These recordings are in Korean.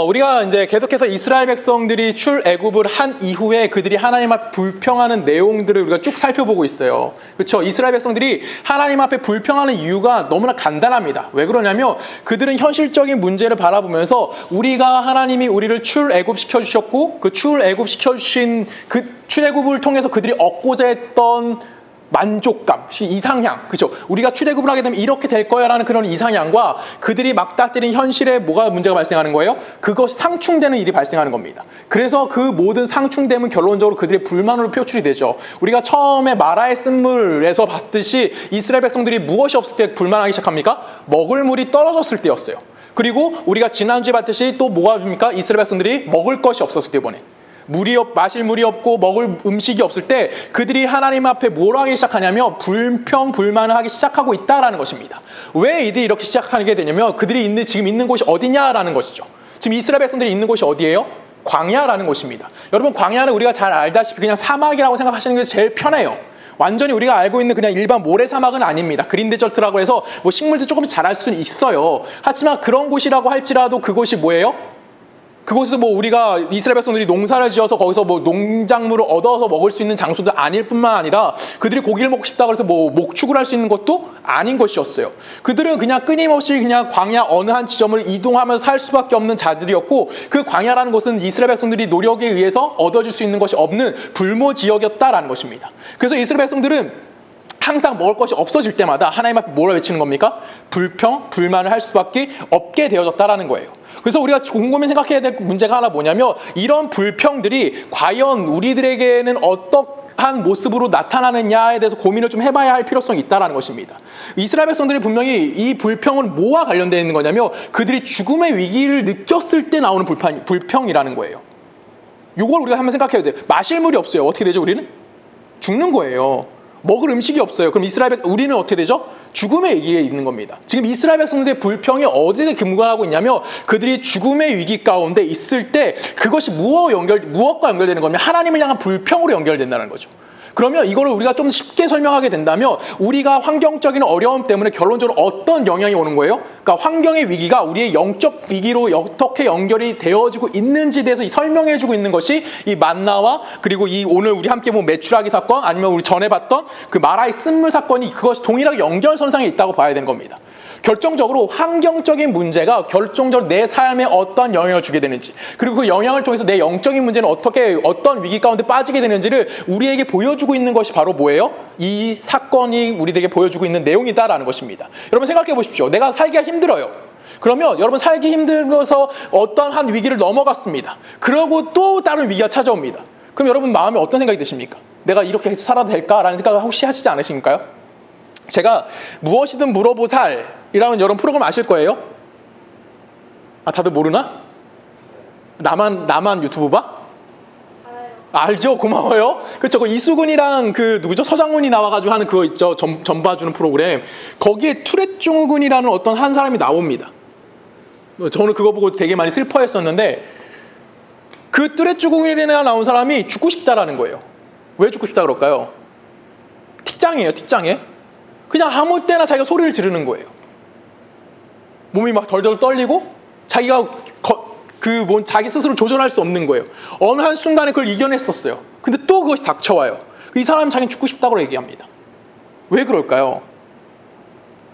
우리가 이제 계속해서 이스라엘 백성들이 출애굽을 한 이후에 그들이 하나님 앞에 불평하는 내용들을 우리가 쭉 살펴보고 있어요. 그렇죠? 이스라엘 백성들이 하나님 앞에 불평하는 이유가 너무나 간단합니다. 왜 그러냐면 그들은 현실적인 문제를 바라보면서 우리가 하나님이 우리를 출애굽시켜 주셨고 그 출애굽시켜 주신 그 출애굽을 통해서 그들이 얻고자 했던 만족감, 이상향, 그렇죠? 우리가 출애굽을 하게 되면 이렇게 될 거야라는 그런 이상향과 그들이 맞닥뜨린 현실에 뭐가 문제가 발생하는 거예요? 그것이 상충되는 일이 발생하는 겁니다. 그래서 그 모든 상충됨은 결론적으로 그들의 불만으로 표출이 되죠. 우리가 처음에 마라의 쓴물에서 봤듯이 이스라엘 백성들이 무엇이 없을 때 불만하기 시작합니까? 먹을 물이 떨어졌을 때였어요. 그리고 우리가 지난주에 봤듯이 또 뭐가 됩니까? 이스라엘 백성들이 먹을 것이 없었을 때 이번에. 마실 물이 없고 먹을 음식이 없을 때 그들이 하나님 앞에 뭘 하기 시작하냐면 불평불만을 하기 시작하고 있다라는 것입니다. 왜 이들이 이렇게 시작하게 되냐면 그들이 지금 있는 곳이 어디냐라는 것이죠. 지금 이스라엘 백성들이 있는 곳이 어디예요? 광야라는 곳입니다. 여러분, 광야는 우리가 잘 알다시피 그냥 사막이라고 생각하시는 게 제일 편해요. 완전히 우리가 알고 있는 그냥 일반 모래사막은 아닙니다. 그린데절트라고 해서 뭐 식물도 조금씩 자랄 수는 있어요. 하지만 그런 곳이라고 할지라도 그곳이 뭐예요? 그곳에서 뭐 우리가 이스라엘 백성들이 농사를 지어서 거기서 뭐 농작물을 얻어서 먹을 수 있는 장소도 아닐 뿐만 아니라 그들이 고기를 먹고 싶다고 해서 뭐 목축을 할 수 있는 것도 아닌 것이었어요. 그들은 그냥 끊임없이 그냥 광야 어느 한 지점을 이동하면서 살 수밖에 없는 자들이었고 그 광야라는 것은 이스라엘 백성들이 노력에 의해서 얻어질 수 있는 것이 없는 불모 지역이었다라는 것입니다. 그래서 이스라엘 백성들은 항상 먹을 것이 없어질 때마다 하나님 앞에 뭐라 외치는 겁니까? 불만을 할 수밖에 없게 되어졌다라는 거예요. 그래서 우리가 곰곰이 생각해야 될 문제가 하나 뭐냐면 이런 불평들이 과연 우리들에게는 어떠한 모습으로 나타나느냐에 대해서 고민을 좀 해봐야 할 필요성이 있다는 것입니다. 이스라엘 백성들이 분명히 이 불평은 뭐와 관련되어 있는 거냐면 그들이 죽음의 위기를 느꼈을 때 나오는 불평이라는 거예요. 이걸 우리가 한번 생각해야 돼요. 마실 물이 없어요. 어떻게 되죠? 우리는? 죽는 거예요. 먹을 음식이 없어요. 그럼 우리는 어떻게 되죠? 죽음의 위기에 있는 겁니다. 지금 이스라엘 백성들의 불평이 어디에 근거하고 있냐면 그들이 죽음의 위기 가운데 있을 때 그것이 무엇과 연결되는 거냐면 하나님을 향한 불평으로 연결된다는 거죠. 그러면 이거를 우리가 좀 쉽게 설명하게 된다면 우리가 환경적인 어려움 때문에 결론적으로 어떤 영향이 오는 거예요? 그러니까 환경의 위기가 우리의 영적 위기로 어떻게 연결이 되어지고 있는지에 대해서 설명해주고 있는 것이 이 만나와 그리고 이 오늘 우리 함께 본 메추라기 사건 아니면 우리 전에 봤던 그 마라의 쓴물 사건이 그것이 동일하게 연결선상에 있다고 봐야 되는 겁니다. 결정적으로 환경적인 문제가 결정적으로 내 삶에 어떤 영향을 주게 되는지 그리고 그 영향을 통해서 내 영적인 문제는 어떤 위기 가운데 빠지게 되는지를 우리에게 보여주고 있는 것이 바로 뭐예요? 이 사건이 우리들에게 보여주고 있는 내용이다라는 것입니다. 여러분 생각해 보십시오. 내가 살기가 힘들어요. 그러면 여러분 살기 힘들어서 어떤 한 위기를 넘어갔습니다. 그러고 또 다른 위기가 찾아옵니다. 그럼 여러분 마음에 어떤 생각이 드십니까? 내가 이렇게 해서 살아도 될까라는 생각을 혹시 하시지 않으십니까요? 제가 무엇이든 물어보살이라는 여러분 프로그램 아실 거예요? 아, 다들 모르나? 나만 유튜브 봐? 알죠? 고마워요. 그렇죠. 그 이수근이랑 그 누구죠? 서장훈이 나와가지고 하는 그거 있죠. 점 봐주는 프로그램. 거기에 투렛증후군이라는 어떤 한 사람이 나옵니다. 저는 그거 보고 되게 많이 슬퍼했었는데 그 투렛증후군이나 나온 사람이 죽고 싶다라는 거예요. 왜 죽고 싶다 그럴까요? 틱장이에요. 그냥 아무 때나 자기가 소리를 지르는 거예요. 몸이 막 덜덜 떨리고 자기가 자기 스스로 조절할 수 없는 거예요. 어느 한순간에 그걸 이겨냈었어요. 근데 또 그것이 닥쳐와요. 이 사람은 자기는 죽고 싶다고 얘기합니다. 왜 그럴까요?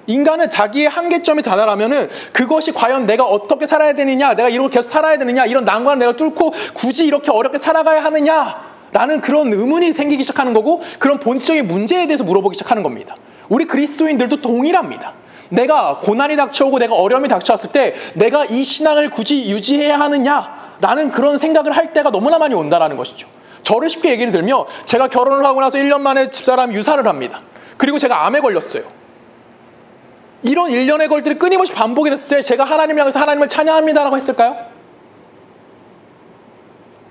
인간은 자기의 한계점이 다다라면은 그것이 과연 내가 어떻게 살아야 되느냐, 내가 이렇게 계속 살아야 되느냐, 이런 난관을 내가 뚫고 굳이 이렇게 어렵게 살아가야 하느냐 라는 그런 의문이 생기기 시작하는 거고 그런 본질적인 문제에 대해서 물어보기 시작하는 겁니다. 우리 그리스도인들도 동일합니다. 내가 고난이 닥쳐오고 내가 어려움이 닥쳐왔을 때 내가 이 신앙을 굳이 유지해야 하느냐라는 그런 생각을 할 때가 너무나 많이 온다는 것이죠. 저를 쉽게 얘기를 들면 제가 결혼을 하고 나서 1년 만에 집사람이 유산을 합니다. 그리고 제가 암에 걸렸어요. 이런 일련의 걸들이 끊임없이 반복이 됐을 때 제가 하나님을 향해서 하나님을 찬양합니다라고 했을까요?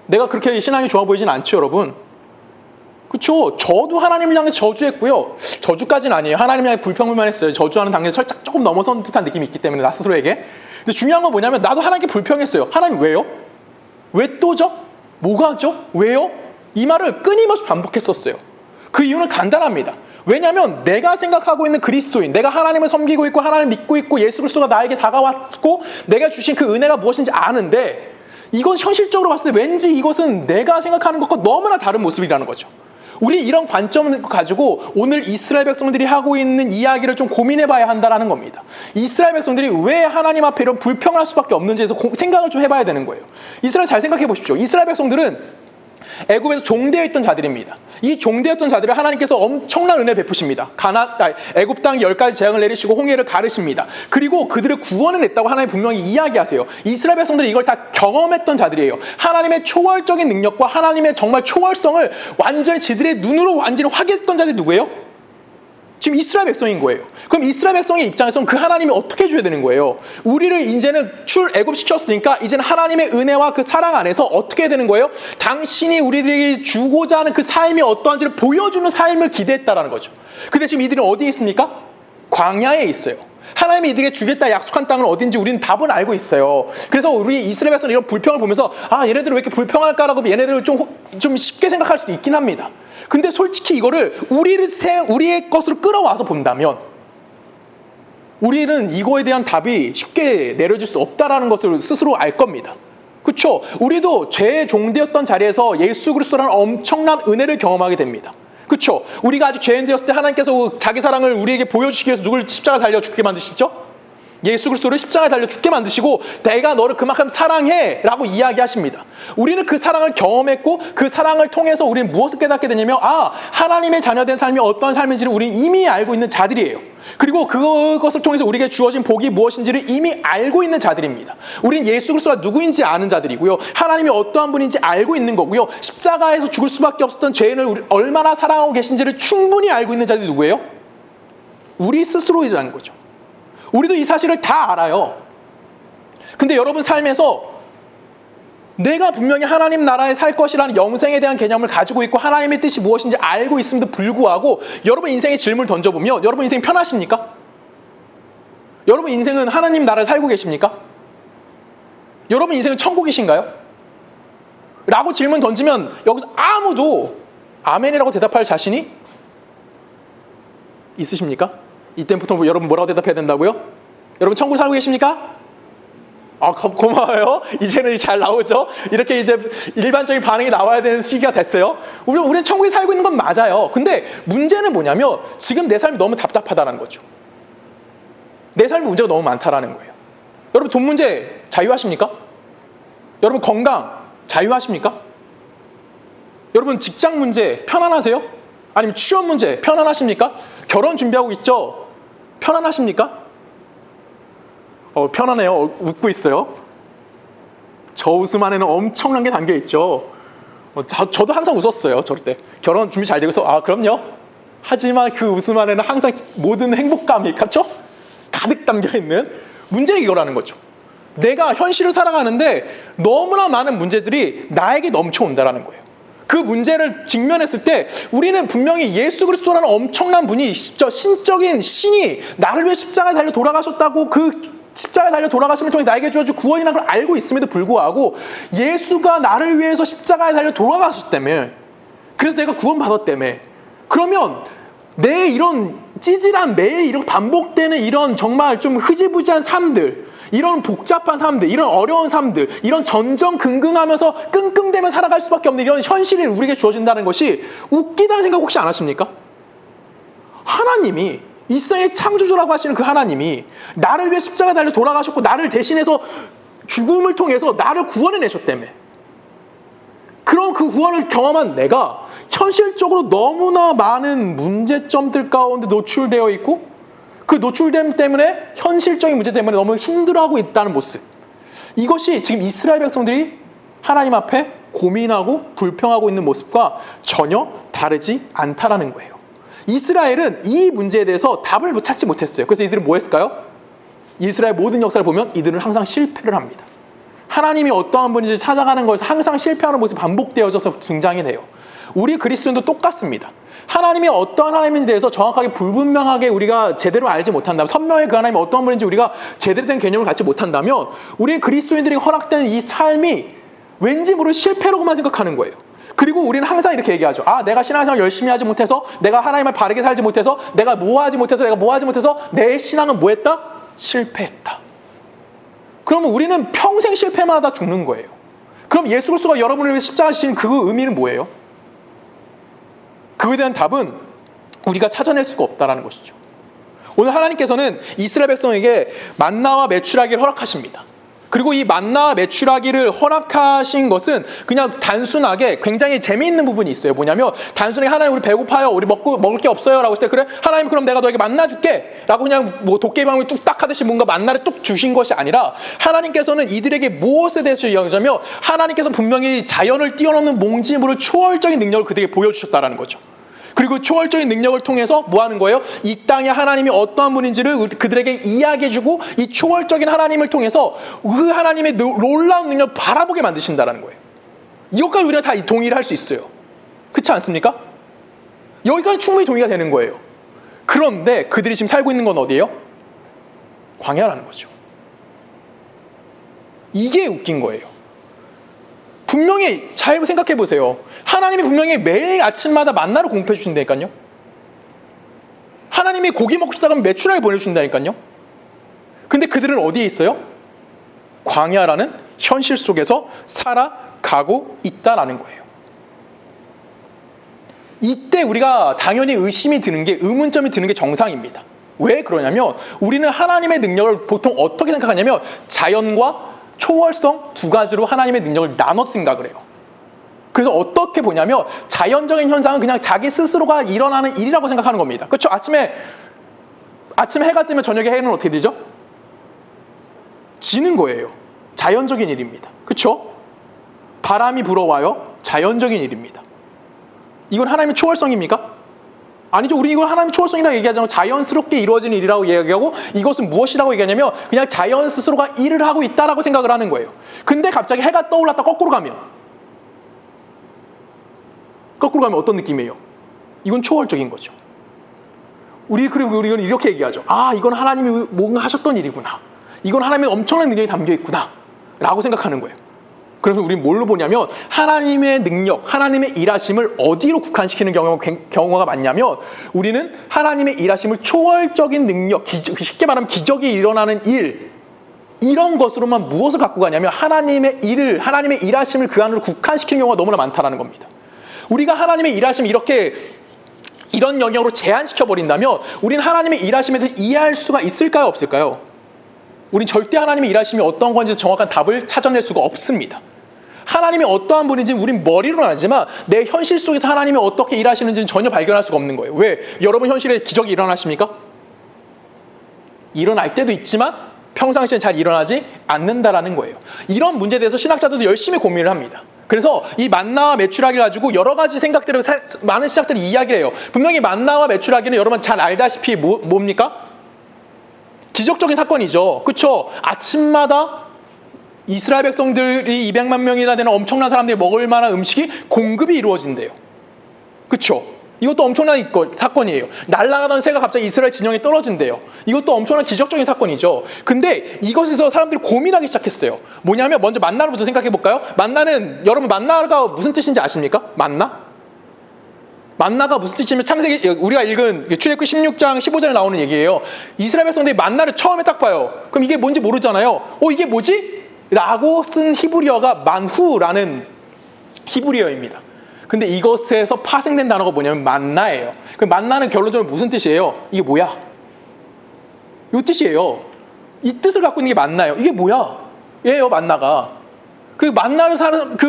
내가 그렇게 신앙이 좋아 보이진 않죠, 여러분. 그렇죠. 저도 하나님을 향해서 저주했고요. 저주까지는 아니에요. 하나님을 향해 불평불만했어요. 저주하는 단계에서 살짝 조금 넘어선 듯한 느낌이 있기 때문에 나 스스로에게. 근데 중요한 건 뭐냐면 나도 하나님께 불평했어요. 하나님 왜요? 왜 또죠? 뭐가죠? 왜요? 이 말을 끊임없이 반복했었어요. 그 이유는 간단합니다. 왜냐하면 내가 생각하고 있는 그리스도인, 내가 하나님을 섬기고 있고 하나님을 믿고 있고 예수 그리스도가 나에게 다가왔고 내가 주신 그 은혜가 무엇인지 아는데 이건 현실적으로 봤을 때 왠지 이것은 내가 생각하는 것과 너무나 다른 모습이라는 거죠. 우리 이런 관점을 가지고 오늘 이스라엘 백성들이 하고 있는 이야기를 좀 고민해 봐야 한다는 겁니다. 이스라엘 백성들이 왜 하나님 앞에 이런 불평할 수밖에 없는지에서 생각을 좀 해봐야 되는 거예요. 이스라엘 잘 생각해 보십시오. 이스라엘 백성들은 애굽에서 종되어 있던 자들입니다. 이 종되었던 자들을 하나님께서 엄청난 은혜를 베푸십니다. 애굽 땅에 10가지 재앙을 내리시고 홍해를 가르십니다. 그리고 그들을 구원해냈다고 하나님 분명히 이야기하세요. 이스라엘 백성들이 이걸 다 경험했던 자들이에요. 하나님의 초월적인 능력과 하나님의 정말 초월성을 완전히 지들의 눈으로 완전히 확인했던 자들이 누구예요? 지금 이스라엘 백성인 거예요. 그럼 이스라엘 백성의 입장에서는 그 하나님이 어떻게 해줘야 되는 거예요? 우리를 이제는 출애굽시켰으니까 이제는 하나님의 은혜와 그 사랑 안에서 어떻게 해야 되는 거예요? 당신이 우리들에게 주고자 하는 그 삶이 어떠한지를 보여주는 삶을 기대했다라는 거죠. 근데 지금 이들은 어디에 있습니까? 광야에 있어요. 하나님이 이들에게 주겠다 약속한 땅은 어딘지 우리는 답은 알고 있어요. 그래서 우리 이스라엘 백성은 이런 불평을 보면서 얘네들은 왜 이렇게 불평할까라고 얘네들을 좀 쉽게 생각할 수도 있긴 합니다. 근데 솔직히 이거를 우리의 것으로 끌어와서 본다면 우리는 이거에 대한 답이 쉽게 내려질 수 없다라는 것을 스스로 알 겁니다. 그렇죠? 우리도 죄의 종되었던 자리에서 예수 그리스도라는 엄청난 은혜를 경험하게 됩니다. 그렇죠? 우리가 아직 죄인 되었을 때 하나님께서 자기 사랑을 우리에게 보여주시기 위해서 누굴 십자가에 달려 죽게 만드시죠? 예수 그리스도를 십자가에 달려 죽게 만드시고 내가 너를 그만큼 사랑해 라고 이야기하십니다. 우리는 그 사랑을 경험했고 그 사랑을 통해서 우리는 무엇을 깨닫게 되냐면 하나님의 자녀된 삶이 어떤 삶인지를 우리는 이미 알고 있는 자들이에요. 그리고 그것을 통해서 우리에게 주어진 복이 무엇인지를 이미 알고 있는 자들입니다. 우린 예수 그리스도가 누구인지 아는 자들이고요. 하나님이 어떠한 분인지 알고 있는 거고요. 십자가에서 죽을 수밖에 없었던 죄인을 얼마나 사랑하고 계신지를 충분히 알고 있는 자들이 누구예요? 우리 스스로이라는 거죠. 우리도 이 사실을 다 알아요. 근데 여러분 삶에서 내가 분명히 하나님 나라에 살 것이라는 영생에 대한 개념을 가지고 있고 하나님의 뜻이 무엇인지 알고 있음에도 불구하고 여러분 인생에 질문을 던져보면 여러분 인생 편하십니까? 여러분 인생은 하나님 나라를 살고 계십니까? 여러분 인생은 천국이신가요? 라고 질문 던지면 여기서 아무도 아멘이라고 대답할 자신이 있으십니까? 이때부터 여러분 뭐라고 대답해야 된다고요? 여러분 천국 살고 계십니까? 고마워요. 이제는 잘 나오죠? 이렇게 이제 일반적인 반응이 나와야 되는 시기가 됐어요. 우리는 천국에 살고 있는 건 맞아요. 근데 문제는 뭐냐면 지금 내 삶이 너무 답답하다는 거죠. 내 삶에 문제가 너무 많다라는 거예요. 여러분 돈 문제 자유하십니까? 여러분 건강 자유하십니까? 여러분 직장 문제 편안하세요? 아니면 취업 문제 편안하십니까? 결혼 준비하고 있죠? 편안하십니까? 편안해요. 웃고 있어요. 저 웃음 안에는 엄청난 게 담겨있죠. 저도 항상 웃었어요. 저럴 때. 결혼 준비 잘 되고 있어. 그럼요. 하지만 그 웃음 안에는 항상 모든 행복감이 가득 담겨있는 문제는 이거라는 거죠. 내가 현실을 살아가는데 너무나 많은 문제들이 나에게 넘쳐온다라는 거예요. 그 문제를 직면했을 때 우리는 분명히 예수 그리스도라는 엄청난 분이 신적인 신이 나를 위해 십자가에 달려 돌아가셨다고 그 십자가에 달려 돌아가심을 통해 나에게 주어진 구원이라는 걸 알고 있음에도 불구하고 예수가 나를 위해서 십자가에 달려 돌아가셨다며 그래서 내가 구원받았다며 그러면 내 이런 찌질한 매일 이렇게 반복되는 이런 정말 좀 흐지부지한 삶들 이런 복잡한 삶들, 이런 어려운 삶들, 이런 전전긍긍하면서 끙끙대며 살아갈 수밖에 없는 이런 현실이 우리에게 주어진다는 것이 웃기다는 생각 혹시 안 하십니까? 하나님이 이 세상의 창조주라고 하시는 그 하나님이 나를 위해 십자가에 달려 돌아가셨고 나를 대신해서 죽음을 통해서 나를 구원해내셨다며 그런 그 구원을 경험한 내가 현실적으로 너무나 많은 문제점들 가운데 노출되어 있고 그 노출됨 때문에 현실적인 문제 때문에 너무 힘들어하고 있다는 모습 이것이 지금 이스라엘 백성들이 하나님 앞에 고민하고 불평하고 있는 모습과 전혀 다르지 않다라는 거예요. 이스라엘은 이 문제에 대해서 답을 찾지 못했어요. 그래서 이들은 뭐 했을까요? 이스라엘 모든 역사를 보면 이들은 항상 실패를 합니다. 하나님이 어떠한 분인지 찾아가는 것에서 항상 실패하는 모습이 반복되어져서 등장이 돼요. 우리 그리스도인도 똑같습니다. 하나님이 어떠한 하나님인지에 대해서 정확하게 불분명하게 우리가 제대로 알지 못한다면 선명히 그 하나님이 어떠한 분인지 우리가 제대로 된 개념을 갖지 못한다면 우리 그리스도인들이 허락된 이 삶이 왠지 모를 실패라고만 생각하는 거예요. 그리고 우리는 항상 이렇게 얘기하죠. 아, 내가 신앙생활 열심히 하지 못해서, 내가 하나님을 바르게 살지 못해서, 내가 뭐 하지 못해서 내 신앙은 뭐 했다? 실패했다. 그러면 우리는 평생 실패만 하다 죽는 거예요. 그럼 예수 그리스도가 여러분을 위해 십자가 지신 그 의미는 뭐예요? 그거에 대한 답은 우리가 찾아낼 수가 없다는 것이죠. 오늘 하나님께서는 이스라엘 백성에게 만나와 메추라기를 허락하십니다. 그리고 이 만나와 메추라기를 허락하신 것은 그냥 단순하게 굉장히 재미있는 부분이 있어요. 뭐냐면 단순히 하나님 우리 배고파요, 우리 먹을 게 없어요 라고 했을 때, 그래 하나님 그럼 내가 너에게 만나 줄게 라고 그냥 뭐 도깨비방울 뚝딱 하듯이 뭔가 만나를 뚝 주신 것이 아니라, 하나님께서는 이들에게 무엇에 대해서 이야기하자면 하나님께서는 분명히 자연을 뛰어넘는 몽지물을 초월적인 능력을 그들에게 보여주셨다는 거죠. 그리고 초월적인 능력을 통해서 뭐 하는 거예요? 이 땅에 하나님이 어떠한 분인지를 그들에게 이야기해주고, 이 초월적인 하나님을 통해서 그 하나님의 놀라운 능력을 바라보게 만드신다는 거예요. 이것까지 우리가 다 동의를 할 수 있어요. 그렇지 않습니까? 여기까지 충분히 동의가 되는 거예요. 그런데 그들이 지금 살고 있는 건 어디예요? 광야라는 거죠. 이게 웃긴 거예요. 분명히 잘 생각해 보세요. 하나님이 분명히 매일 아침마다 만나를 공급해 주신다니까요. 하나님이 고기 먹고 싶다 그러면 메추라기 보내주신다니까요. 근데 그들은 어디에 있어요? 광야라는 현실 속에서 살아가고 있다라는 거예요. 이때 우리가 당연히 의심이 드는 게, 의문점이 드는 게 정상입니다. 왜 그러냐면 우리는 하나님의 능력을 보통 어떻게 생각하냐면 자연과 초월성 두 가지로 하나님의 능력을 나눠 생각을 해요. 그래서 어떻게 보냐면 자연적인 현상은 그냥 자기 스스로가 일어나는 일이라고 생각하는 겁니다. 그렇죠? 아침에 해가 뜨면 저녁에 해는 어떻게 되죠? 지는 거예요. 자연적인 일입니다. 그렇죠? 바람이 불어와요. 자연적인 일입니다. 이건 하나님의 초월성입니까? 아니죠. 우리 이걸 하나님의 초월성이라고 얘기하잖아요. 자연스럽게 이루어지는 일이라고 얘기하고, 이것은 무엇이라고 얘기하냐면 그냥 자연 스스로가 일을 하고 있다라고 생각을 하는 거예요. 근데 갑자기 해가 떠올랐다 거꾸로 가면 어떤 느낌이에요? 이건 초월적인 거죠. 그리고 우리는 이렇게 얘기하죠. 아, 이건 하나님이 뭔가 하셨던 일이구나. 이건 하나님의 엄청난 능력이 담겨 있구나 라고 생각하는 거예요. 그래서 우리는 뭘로 보냐면 하나님의 능력, 하나님의 일하심을 어디로 국한시키는 경우가 많냐면, 우리는 하나님의 일하심을 초월적인 능력, 쉽게 말하면 기적이 일어나는 일, 이런 것으로만 무엇을 갖고 가냐면 하나님의 일하심을 그 안으로 국한시키는 경우가 너무나 많다는 겁니다. 우리가 하나님의 일하심을 이런 영역으로 제한시켜버린다면 우리는 하나님의 일하심에 대해서 이해할 수가 있을까요, 없을까요? 우린 절대 하나님의 일하심이 어떤 건지 정확한 답을 찾아낼 수가 없습니다. 하나님이 어떠한 분인지 우린 머리로는 알지만 내 현실 속에서 하나님이 어떻게 일하시는지는 전혀 발견할 수가 없는 거예요. 왜? 여러분 현실에 기적이 일어나십니까? 일어날 때도 있지만 평상시에 잘 일어나지 않는다라는 거예요. 이런 문제에 대해서 신학자들도 열심히 고민을 합니다. 그래서 이 만나와 메추라기를 가지고 여러 가지 생각들을 많은 신학들이 이야기를 해요. 분명히 만나와 메추라기는 여러분 잘 알다시피 뭡니까? 기적적인 사건이죠. 그렇죠? 아침마다 이스라엘 백성들이 200만 명이나 되는 엄청난 사람들이 먹을 만한 음식이 공급이 이루어진대요. 그렇죠? 이것도 엄청난 사건이에요. 날아가던 새가 갑자기 이스라엘 진영에 떨어진대요. 이것도 엄청난 기적적인 사건이죠. 근데 이것에서 사람들이 고민하기 시작했어요. 뭐냐면 먼저 만나부터 생각해 볼까요? 여러분 만나가 무슨 뜻인지 아십니까? 만나가 무슨 뜻이냐면 창세기, 우리가 읽은 출애굽기 16장 15절에 나오는 얘기예요. 이스라엘 백성들이 만나를 처음에 딱 봐요. 그럼 이게 뭔지 모르잖아요. 이게 뭐지? 라고 쓴 히브리어가 만후라는 히브리어입니다. 근데 이것에서 파생된 단어가 뭐냐면 만나예요. 그 만나는 결론적으로 무슨 뜻이에요? 이게 뭐야? 이 뜻이에요. 이 뜻을 갖고 있는 게 만나예요. 이게 뭐야? 예요, 만나가. 그 만나는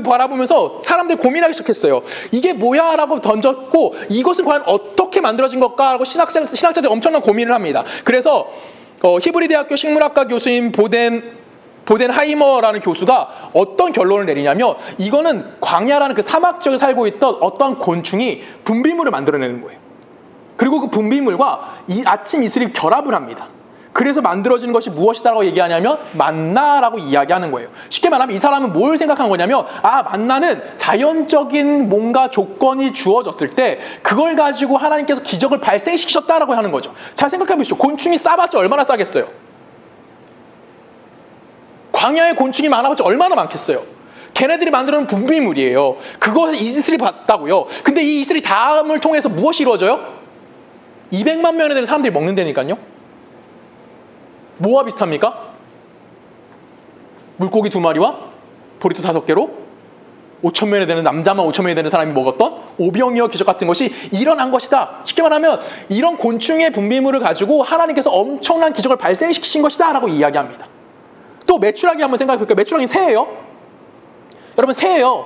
바라보면서 사람들이 고민하기 시작했어요. 이게 뭐야? 라고 던졌고, 이것은 과연 어떻게 만들어진 걸까? 라고 신학자들이 엄청난 고민을 합니다. 그래서 히브리 대학교 식물학과 교수인 보덴하이머라는 교수가 어떤 결론을 내리냐면, 이거는 광야라는 그 사막 지역에 살고 있던 어떠한 곤충이 분비물을 만들어내는 거예요. 그리고 그 분비물과 이 아침 이슬이 결합을 합니다. 그래서 만들어지는 것이 무엇이다라고 얘기하냐면 만나라고 이야기하는 거예요. 쉽게 말하면 이 사람은 뭘 생각한 거냐면, 만나는 자연적인 뭔가 조건이 주어졌을 때 그걸 가지고 하나님께서 기적을 발생시키셨다라고 하는 거죠. 잘 생각해 보시죠. 곤충이 싸봤자 얼마나 싸겠어요? 광야에 곤충이 많아봤자 얼마나 많겠어요? 걔네들이 만들어놓은 분비물이에요. 그것을 이스라엘이 봤다고요. 근데 이 이스라엘 다음을 통해서 무엇이 이루어져요? 200만 명에 되는 사람들이 먹는다니까요. 뭐와 비슷합니까? 물고기 2마리와 보리토 5개로 5,000명에 되는 남자만 5,000명에 되는 사람이 먹었던 오병이어 기적 같은 것이 일어난 것이다. 쉽게 말하면 이런 곤충의 분비물을 가지고 하나님께서 엄청난 기적을 발생시키신 것이다 라고 이야기합니다. 또 메추라기 한번 생각해 볼까요? 메추라기 새예요. 여러분 새예요.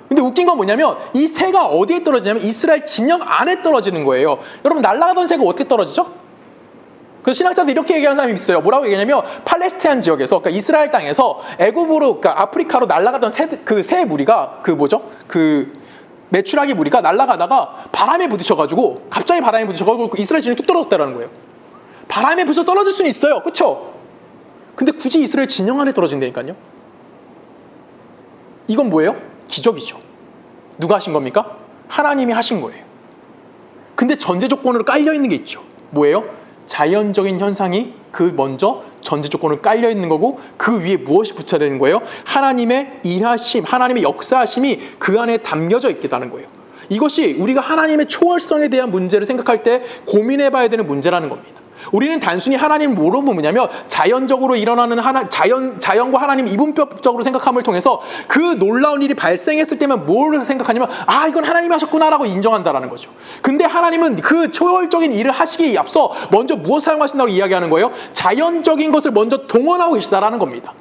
근데 웃긴 건 뭐냐면 이 새가 어디에 떨어지냐면 이스라엘 진영 안에 떨어지는 거예요. 여러분 날아가던 새가 어떻게 떨어지죠? 그 신학자들 이렇게 얘기하는 사람이 있어요. 뭐라고 얘기하냐면 팔레스타인 지역에서, 그러니까 이스라엘 땅에서 애굽으로, 그러니까 아프리카로 날아가던 새 무리가 메추라기 무리가 날아가다가 바람에 부딪혀가지고 갑자기 바람에 부딪혀가지고 이스라엘 진영이 뚝 떨어졌다는 거예요. 바람에 부딪혀 떨어질 수는 있어요, 그렇죠? 근데 굳이 이스라엘 진영 안에 떨어진다니까요. 이건 뭐예요? 기적이죠. 누가 하신 겁니까? 하나님이 하신 거예요. 근데 전제 조건으로 깔려 있는 게 있죠. 뭐예요? 자연적인 현상이 그 먼저 전제 조건으로 깔려 있는 거고 그 위에 무엇이 붙여야 되는 거예요? 하나님의 일하심, 하나님의 역사하심이 그 안에 담겨져 있겠다는 거예요. 이것이 우리가 하나님의 초월성에 대한 문제를 생각할 때 고민해 봐야 되는 문제라는 겁니다. 우리는 단순히 하나님을 뭐로 보느냐면 자연적으로 일어나는 자연과 하나님 이분법적으로 생각함을 통해서 그 놀라운 일이 발생했을 때만 뭘 생각하냐면 이건 하나님이 하셨구나라고 인정한다라는 거죠. 근데 하나님은 그 초월적인 일을 하시기에 앞서 먼저 무엇을 사용하신다고 이야기하는 거예요? 자연적인 것을 먼저 동원하고 계시다라는 겁니다.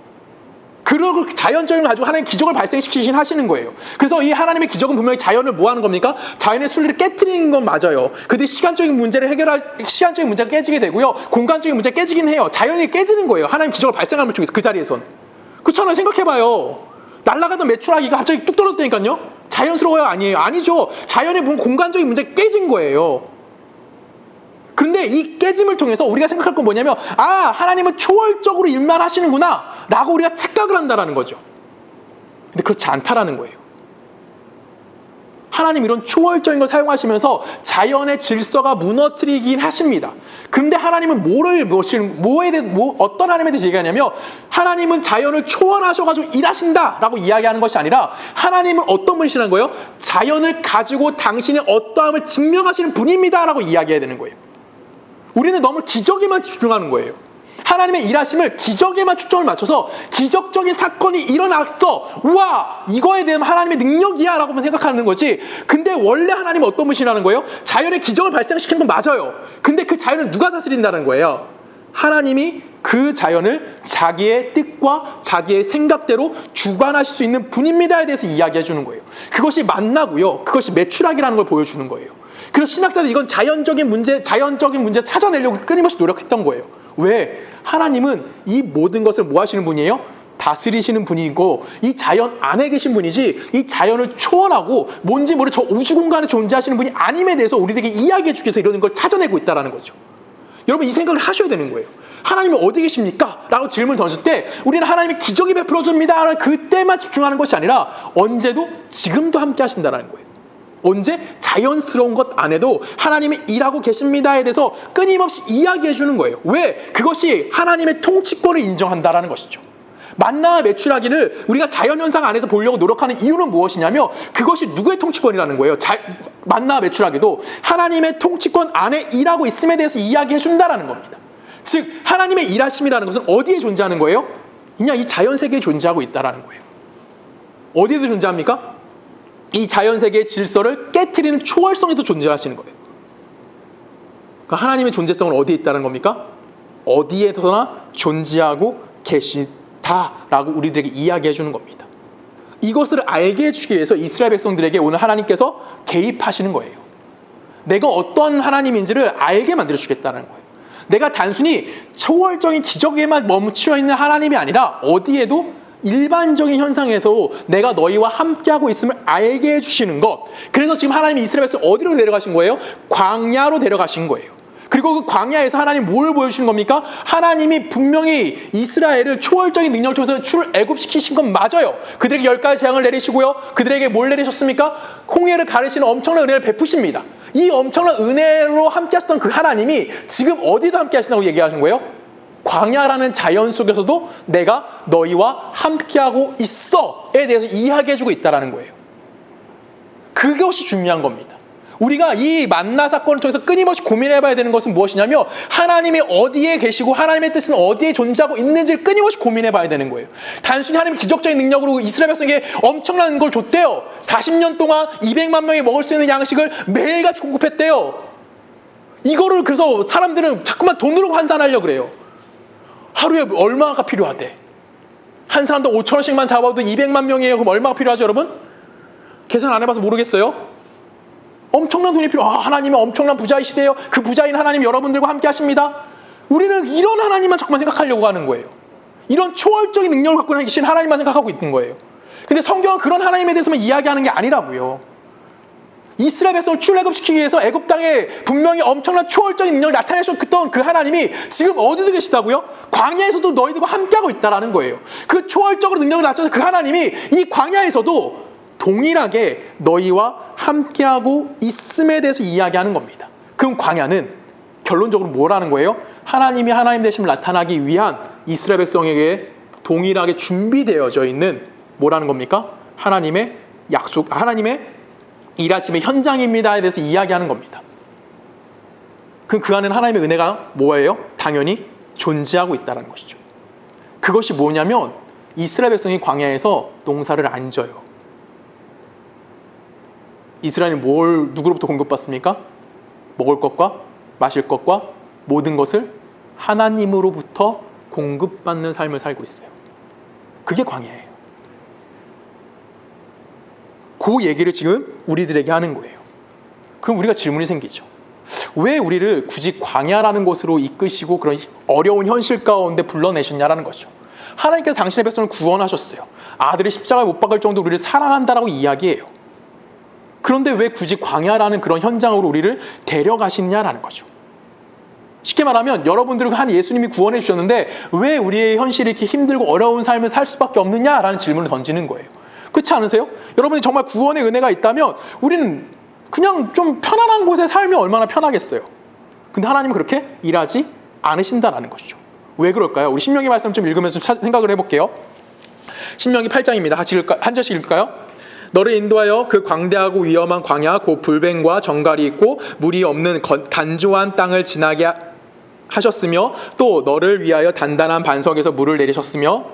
그리고 자연적인 걸 가지고 하나님 기적을 발생시키신 하시는 거예요. 그래서 이 하나님의 기적은 분명히 자연을 뭐 하는 겁니까? 자연의 순리를 깨트리는 건 맞아요. 근데 시간적인 문제가 깨지게 되고요. 공간적인 문제가 깨지긴 해요. 자연이 깨지는 거예요. 하나님 기적을 발생함을 통해서 그 자리에선. 그렇잖아요. 생각해봐요. 날아가던 메추라기가 갑자기 뚝 떨어졌다니까요. 자연스러워요? 아니에요? 아니죠. 자연의 공간적인 문제가 깨진 거예요. 근데 이 깨짐을 통해서 우리가 생각할 건 뭐냐면 하나님은 초월적으로 일만 하시는구나 라고 우리가 착각을 한다는 거죠. 근데 그렇지 않다라는 거예요. 하나님 이런 초월적인 걸 사용하시면서 자연의 질서가 무너뜨리긴 하십니다. 그런데 하나님은 어떤 하나님에 대해서 얘기하냐면 하나님은 자연을 초월하셔가지고 일하신다라고 이야기하는 것이 아니라 하나님은 어떤 분이시라는 거예요? 자연을 가지고 당신의 어떠함을 증명하시는 분입니다라고 이야기해야 되는 거예요. 우리는 너무 기적에만 집중하는 거예요. 하나님의 일하심을 기적에만 초점을 맞춰서 기적적인 사건이 일어났어. 우와! 이거에 대한 하나님의 능력이야 라고만 생각하는 거지. 근데 원래 하나님은 어떤 분이시라는 거예요? 자연의 기적을 발생시키는 건 맞아요. 근데 그 자연을 누가 다스린다는 거예요? 하나님이 그 자연을 자기의 뜻과 자기의 생각대로 주관하실 수 있는 분입니다에 대해서 이야기해 주는 거예요. 그것이 만나고요. 그것이 메추라기라는 걸 보여주는 거예요. 그래서 신학자들이 이건 자연적인 문제 찾아내려고 끊임없이 노력했던 거예요. 왜? 하나님은 이 모든 것을 뭐 하시는 분이에요? 다스리시는 분이고 이 자연 안에 계신 분이지 이 자연을 초월하고 뭔지 모르는 저 우주 공간에 존재하시는 분이 아님에 대해서 우리에게 이야기해 주기 위해서 이런 걸 찾아내고 있다는 거죠. 여러분 이 생각을 하셔야 되는 거예요. 하나님은 어디 계십니까? 라고 질문을 던질 때 우리는 하나님이 기적이 베풀어줍니다. 그때만 집중하는 것이 아니라 언제도 지금도 함께 하신다는 거예요. 언제? 자연스러운 것 안에도 하나님이 일하고 계십니다에 대해서 끊임없이 이야기해 주는 거예요. 왜? 그것이 하나님의 통치권을 인정한다라는 것이죠. 만나와 메추라기를 우리가 자연현상 안에서 보려고 노력하는 이유는 무엇이냐면 그것이 누구의 통치권이라는 거예요. 만나와 메추라기도 하나님의 통치권 안에 일하고 있음에 대해서 이야기해 준다라는 겁니다. 즉 하나님의 일하심이라는 것은 어디에 존재하는 거예요? 그냥 이 자연세계에 존재하고 있다라는 거예요. 어디에도 존재합니까? 이 자연세계의 질서를 깨트리는 초월성에도 존재하시는 거예요. 그러니까 하나님의 존재성은 어디에 있다는 겁니까? 어디에서나 존재하고 계시다라고 우리들에게 이야기해 주는 겁니다. 이것을 알게 해주기 위해서 이스라엘 백성들에게 오늘 하나님께서 개입하시는 거예요. 내가 어떤 하나님인지를 알게 만들어주겠다는 거예요. 내가 단순히 초월적인 기적에만 멈추어 있는 하나님이 아니라 어디에도 일반적인 현상에서 내가 너희와 함께하고 있음을 알게 해주시는 것. 그래서 지금 하나님이 이스라엘 백성 어디로 데려가신 거예요? 광야로 데려가신 거예요. 그리고 그 광야에서 하나님 뭘 보여주시는 겁니까? 하나님이 분명히 이스라엘을 초월적인 능력을 통해서 출애굽시키신 건 맞아요. 그들에게 10가지 재앙을 내리시고요. 그들에게 뭘 내리셨습니까? 홍해를 가르시는 엄청난 은혜를 베푸십니다. 이 엄청난 은혜로 함께 하셨던 그 하나님이 지금 어디도 함께 하신다고 얘기하신 거예요? 광야라는 자연 속에서도 내가 너희와 함께하고 있어에 대해서 이야기해주고 있다는 거예요. 그것이 중요한 겁니다. 우리가 이 만나 사건을 통해서 끊임없이 고민해봐야 되는 것은 무엇이냐면 하나님이 어디에 계시고 하나님의 뜻은 어디에 존재하고 있는지를 끊임없이 고민해봐야 되는 거예요. 단순히 하나님의 기적적인 능력으로 이스라엘 백성에게 엄청난 걸 줬대요. 40년 동안 200만 명이 먹을 수 있는 양식을 매일같이 공급했대요. 이거를 그래서 사람들은 자꾸만 돈으로 환산하려고 그래요. 하루에 얼마가 필요하대? 한 사람도 5,000원씩만 잡아도 200만 명이에요. 그럼 얼마가 필요하죠, 여러분? 계산 안 해봐서 모르겠어요? 엄청난 돈이 하나님은 엄청난 부자이시대요. 그 부자인 하나님 여러분들과 함께 하십니다. 우리는 이런 하나님만 자꾸만 생각하려고 하는 거예요. 이런 초월적인 능력을 갖고 계신 하나님만 생각하고 있는 거예요. 근데 성경은 그런 하나님에 대해서만 이야기하는 게 아니라고요. 이스라엘 백성을 출애굽시키기 위해서 애굽 땅에 분명히 엄청난 초월적인 능력을 나타내셨던 그 하나님이 지금 어디서 계시다고요? 광야에서도 너희들과 함께하고 있다는 거예요. 그 초월적으로 능력을 나타내신 그 하나님이 이 광야에서도 동일하게 너희와 함께하고 있음에 대해서 이야기하는 겁니다. 그럼 광야는 결론적으로 뭐라는 거예요? 하나님이 하나님 되심을 나타나기 위한 이스라엘 백성에게 동일하게 준비되어져 있는 뭐라는 겁니까? 하나님의 약속, 하나님의 일하심의 현장입니다에 대해서 이야기하는 겁니다. 그럼 그 안에는 하나님의 은혜가 뭐예요? 당연히 존재하고 있다는 것이죠. 그것이 뭐냐면 이스라엘 백성이 광야에서 농사를 안 져요. 이스라엘이 누구로부터 공급받습니까? 먹을 것과 마실 것과 모든 것을 하나님으로부터 공급받는 삶을 살고 있어요. 그게 광야예요. 그 얘기를 지금 우리들에게 하는 거예요. 그럼 우리가 질문이 생기죠. 왜 우리를 굳이 광야라는 곳으로 이끄시고 그런 어려운 현실 가운데 불러내셨냐라는 거죠. 하나님께서 당신의 백성을 구원하셨어요. 아들이 십자가에 못 박을 정도로 우리를 사랑한다라고 이야기해요. 그런데 왜 굳이 광야라는 그런 현장으로 우리를 데려가시냐라는 거죠. 쉽게 말하면 여러분들을 한 예수님이 구원해 주셨는데 왜 우리의 현실이 이렇게 힘들고 어려운 삶을 살 수밖에 없느냐라는 질문을 던지는 거예요. 그렇지 않으세요? 여러분이 정말 구원의 은혜가 있다면 우리는 그냥 좀 편안한 곳에 살면 얼마나 편하겠어요. 근데 하나님은 그렇게 일하지 않으신다라는 것이죠. 왜 그럴까요? 우리 신명기 말씀 좀 읽으면서 생각을 해볼게요. 신명기 8장입니다. 한 절씩 읽을까요? 너를 인도하여 그 광대하고 위험한 광야 곧 불뱀과 정갈이 있고 물이 없는 간조한 땅을 지나게 하셨으며 또 너를 위하여 단단한 반석에서 물을 내리셨으며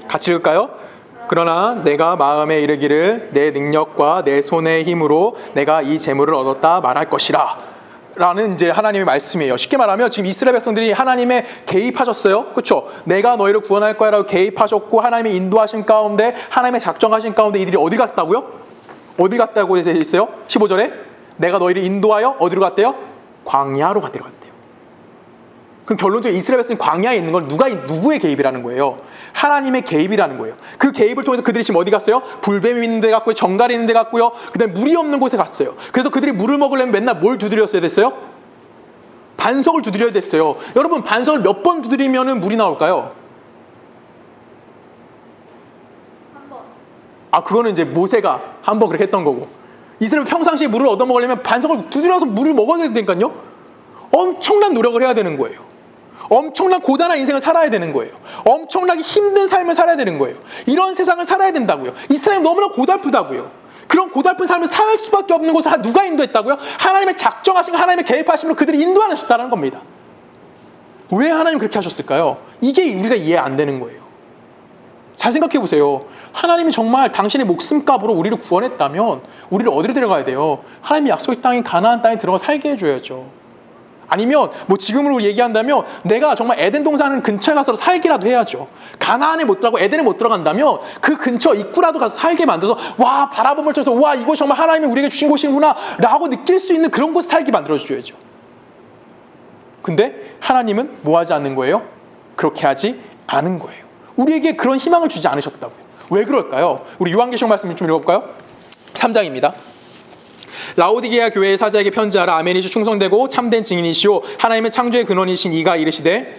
같이 읽을까요? 그러나 내가 마음에 이르기를 내 능력과 내 손의 힘으로 내가 이 재물을 얻었다 말할 것이라 라는 이제 하나님의 말씀이에요. 쉽게 말하면 지금 이스라엘 백성들이 하나님의 개입하셨어요. 그렇죠? 내가 너희를 구원할 거야 라고 개입하셨고 하나님의 인도하신 가운데 하나님의 작정하신 가운데 이들이 어디 갔다고요? 어디 갔다고 되어 있어요? 15절에 내가 너희를 인도하여 어디로 갔대요? 광야로 데려갔대요. 그럼 결론적으로 이스라엘 백성이 광야에 있는 건 누구의 개입이라는 거예요? 하나님의 개입이라는 거예요. 그 개입을 통해서 그들이 지금 어디 갔어요? 불뱀이 있는 데 갔고요. 정갈이 있는 데 갔고요. 그 다음에 물이 없는 곳에 갔어요. 그래서 그들이 물을 먹으려면 맨날 뭘 두드렸어야 됐어요? 반석을 두드려야 됐어요. 여러분 반석을 몇 번 두드리면 물이 나올까요? 그거는 이제 모세가 한 번 그렇게 했던 거고 이스라엘 평상시에 물을 얻어먹으려면 반석을 두드려서 물을 먹어야 되니까요. 엄청난 노력을 해야 되는 거예요. 엄청난 고단한 인생을 살아야 되는 거예요. 엄청나게 힘든 삶을 살아야 되는 거예요. 이런 세상을 살아야 된다고요. 이 세상이 너무나 고달프다고요. 그런 고달픈 삶을 살 수밖에 없는 곳을 누가 인도했다고요? 하나님의 작정하신 하나님의 개입하심으로 그들이 인도하셨다는 겁니다. 왜 하나님 그렇게 하셨을까요? 이게 우리가 이해 안 되는 거예요. 잘 생각해 보세요. 하나님이 정말 당신의 목숨값으로 우리를 구원했다면 우리를 어디로 데려가야 돼요? 하나님의 약속의 땅인 가나안 땅에 들어가 살게 해줘야죠. 아니면 뭐 지금으로 얘기한다면 내가 정말 에덴 동산 근처에 가서 살기라도 해야죠. 가나안에 못 들어가고 에덴에 못 들어간다면 그 근처 입구라도 가서 살게 만들어서 와 바라봄을 통해서 와 이곳 정말 하나님이 우리에게 주신 곳이구나 라고 느낄 수 있는 그런 곳에 살게 만들어줘야죠. 근데 하나님은 뭐 하지 않는 거예요? 그렇게 하지 않은 거예요. 우리에게 그런 희망을 주지 않으셨다고요. 왜 그럴까요? 우리 요한계시록 말씀 좀 읽어볼까요? 3장입니다. 라오디게아 교회의 사자에게 편지하라. 아멘이시오 충성되고 참된 증인이시오 하나님의 창조의 근원이신 이가 이르시되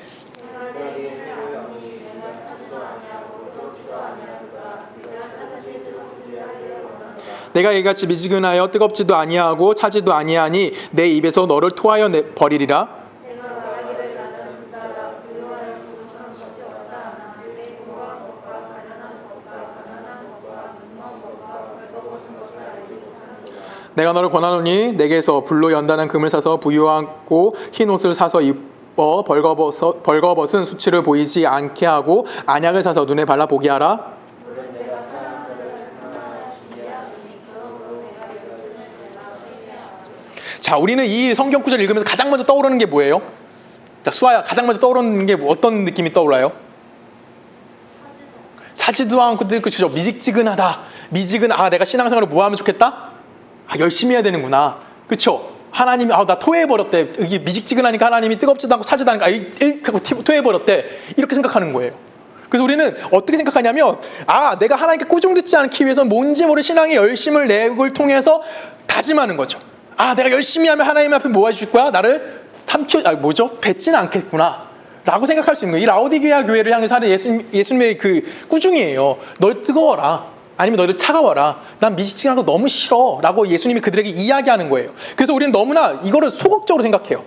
내가 이같이 미지근하여 뜨겁지도 아니하고 차지도 아니하니 내 입에서 너를 토하여 버리리라. 내가 말하기를 나는 부자라 부유하여 부족한 것이 없다. 내 공부한 것과 가난한 것과 가난한 것과 눈먼 것과 벌거벗은 것을 알지 못하는도다. 내가 너를 권하노니 내게서 불로 연단한 금을 사서 부유하고 흰 옷을 사서 입어 벌거벗은 수치를 보이지 않게 하고 안약을 사서 눈에 발라 보게 하라. 물은 내가 사람들을 상상하여 준비하노니 그러므로 내가 열심을 내라 회개하라. 자, 우리는 이 성경 구절을 읽으면서 가장 먼저 떠오르는 게 뭐예요? 자, 수아야, 가장 먼저 떠오르는 게 어떤 느낌이 떠올라요? 차지도 않고 그죠? 미지근하다. 내가 신앙생활을 뭐 하면 좋겠다? 열심히 해야 되는구나. 그쵸? 하나님이 나 토해버렸대. 이게 미지근하니까 하나님이 뜨겁지도 않고 차지도 않으니까 하고 토해버렸대. 이렇게 생각하는 거예요. 그래서 우리는 어떻게 생각하냐면 내가 하나님께 꾸중 듣지 않기 위해서 뭔지 모를 신앙의 열심을 내걸 통해서 다짐하는 거죠. 내가 열심히 하면 하나님 앞에 뭐 해주실 거야? 나를 뱉지는 않겠구나 라고 생각할 수 있는 거예요. 이 라오디게아 교회를 향해서 하는 예수님의 그 꾸중이에요. 널 뜨거워라, 아니면 너희들 차가워라, 난 미지근한 거 너무 싫어 라고 예수님이 그들에게 이야기하는 거예요. 그래서 우리는 너무나 이거를 소극적으로 생각해요.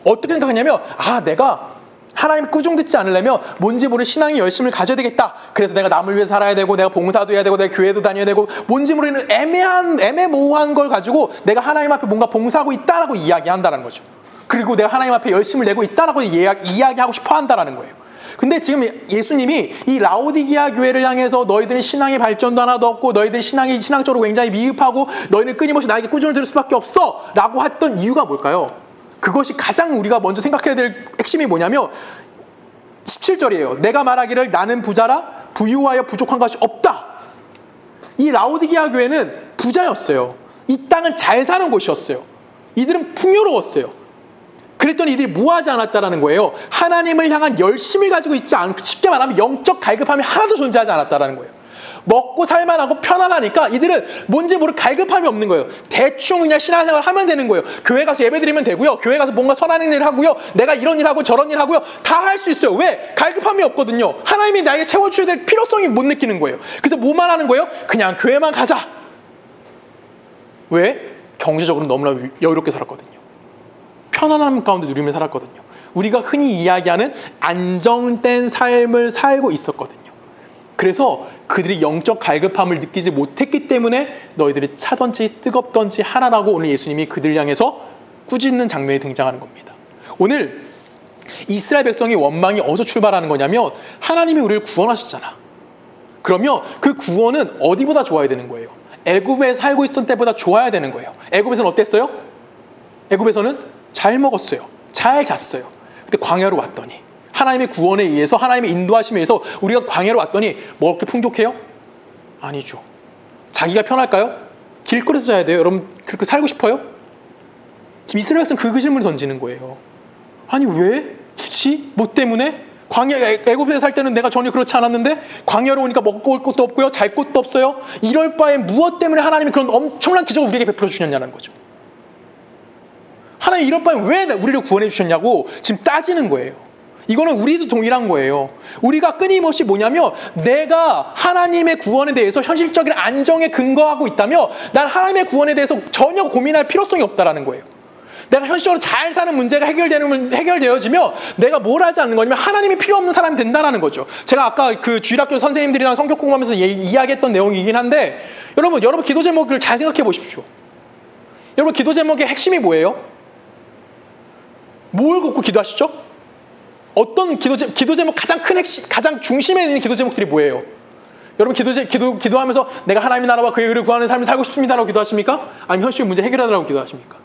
어떻게 생각하냐면 내가 하나님 꾸중 듣지 않으려면 뭔지 모르는 신앙의 열심을 가져야 되겠다. 그래서 내가 남을 위해 살아야 되고 내가 봉사도 해야 되고 내가 교회도 다녀야 되고 뭔지 모르는 애매모호한 걸 가지고 내가 하나님 앞에 뭔가 봉사하고 있다라고 이야기한다는 거죠. 그리고 내가 하나님 앞에 열심을 내고 있다라고 이야기하고 싶어 한다는 거예요. 근데 지금 예수님이 이 라오디게아 교회를 향해서 너희들은 신앙의 발전도 하나도 없고 너희들은 신앙적으로 굉장히 미흡하고 너희는 끊임없이 나에게 꾸중을 들을 수밖에 없어 라고 했던 이유가 뭘까요? 그것이 가장 우리가 먼저 생각해야 될 핵심이 뭐냐면 17절이에요. 내가 말하기를 나는 부자라 부유하여 부족한 것이 없다. 이 라오디게아 교회는 부자였어요. 이 땅은 잘 사는 곳이었어요. 이들은 풍요로웠어요. 그랬더니 이들이 뭐하지 않았다라는 거예요. 하나님을 향한 열심을 가지고 있지 않고, 쉽게 말하면 영적 갈급함이 하나도 존재하지 않았다라는 거예요. 먹고 살만하고 편안하니까 이들은 뭔지 모를 갈급함이 없는 거예요. 대충 그냥 신앙생활 하면 되는 거예요. 교회 가서 예배 드리면 되고요. 교회 가서 뭔가 선한 일을 하고요. 내가 이런 일 하고 저런 일 하고요. 다 할 수 있어요. 왜? 갈급함이 없거든요. 하나님이 나에게 채워주셔야 될 필요성이 못 느끼는 거예요. 그래서 뭐만 하는 거예요? 그냥 교회만 가자. 왜? 경제적으로 너무나 여유롭게 살았거든요. 편안함 가운데 누리며 살았거든요. 우리가 흔히 이야기하는 안정된 삶을 살고 있었거든요. 그래서 그들이 영적 갈급함을 느끼지 못했기 때문에 너희들이 차든지 뜨겁든지 하나라고 오늘 예수님이 그들 향해서 꾸짖는 장면이 등장하는 겁니다. 오늘 이스라엘 백성의 원망이 어디서 출발하는 거냐면 하나님이 우리를 구원하셨잖아. 그러면 그 구원은 어디보다 좋아야 되는 거예요? 애굽에 살고 있던 때보다 좋아야 되는 거예요. 애굽에서는 어땠어요? 애굽에서는 잘 먹었어요. 잘 잤어요. 근데 광야로 왔더니 하나님의 구원에 의해서 하나님의 인도하심에 의해서 우리가 광야로 왔더니 먹을 게 풍족해요? 아니죠. 자기가 편할까요? 길거리에서 자야 돼요. 여러분 그렇게 살고 싶어요? 지금 이스라엘 백성은 그 질문을 던지는 거예요. 아니 왜? 굳이? 뭐 때문에? 애굽에서 살 때는 내가 전혀 그렇지 않았는데 광야로 오니까 먹고 올 것도 없고요. 잘 곳도 없어요. 이럴 바에 무엇 때문에 하나님이 그런 엄청난 기적을 우리에게 베풀어 주셨냐는 거죠. 하나님 이럴 바에 왜 우리를 구원해 주셨냐고 지금 따지는 거예요. 이거는 우리도 동일한 거예요. 우리가 끊임없이 뭐냐면 내가 하나님의 구원에 대해서 현실적인 안정에 근거하고 있다면 난 하나님의 구원에 대해서 전혀 고민할 필요성이 없다라는 거예요. 내가 현실적으로 잘 사는 문제가 해결되어지면 내가 뭘 하지 않는 거냐면 하나님이 필요 없는 사람이 된다는 거죠. 제가 아까 그 주일학교 선생님들이랑 성경 공부하면서 이야기했던 내용이긴 한데 여러분 기도 제목을 잘 생각해 보십시오. 여러분 기도 제목의 핵심이 뭐예요? 뭘 갖고 기도하시죠? 어떤 기도 제목 가장 큰 핵심, 가장 중심에 있는 기도 제목들이 뭐예요? 여러분 기도하면서 내가 하나님의 나라와 그의 의를 구하는 삶을 살고 싶습니다라고 기도하십니까? 아니면 현실의 문제 해결하라고 기도하십니까?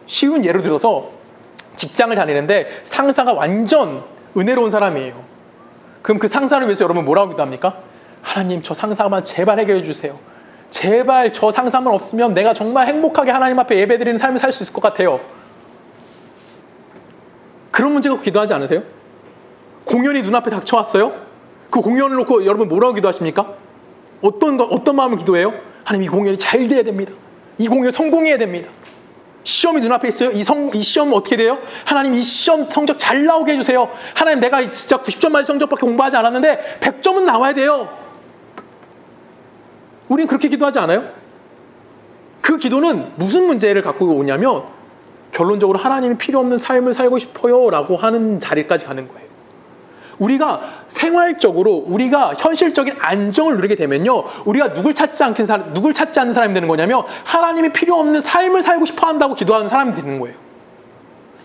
쉬운 예를 들어서 직장을 다니는데 상사가 완전 은혜로운 사람이에요. 그럼 그 상사를 위해서 여러분 뭐라고 기도합니까? 하나님 저 상사만 제발 해결해 주세요. 제발 저 상사만 없으면 내가 정말 행복하게 하나님 앞에 예배드리는 삶을 살 수 있을 것 같아요. 그런 문제가 기도하지 않으세요? 공연이 눈앞에 닥쳐왔어요? 그 공연을 놓고 여러분 뭐라고 기도하십니까? 어떤 마음을 기도해요? 하나님 이 공연이 잘 돼야 됩니다. 이 공연 성공해야 됩니다. 시험이 눈앞에 있어요? 이 시험 어떻게 돼요? 하나님 이 시험 성적 잘 나오게 해주세요. 하나님 내가 진짜 90점 맞을 성적밖에 공부하지 않았는데 100점은 나와야 돼요. 우린 그렇게 기도하지 않아요? 그 기도는 무슨 문제를 갖고 오냐면 결론적으로 하나님이 필요 없는 삶을 살고 싶어요 라고 하는 자리까지 가는 거예요. 우리가 생활적으로 우리가 현실적인 안정을 누리게 되면요, 우리가 누굴 찾지 않는 사람이 되는 거냐면 하나님이 필요 없는 삶을 살고 싶어 한다고 기도하는 사람이 되는 거예요.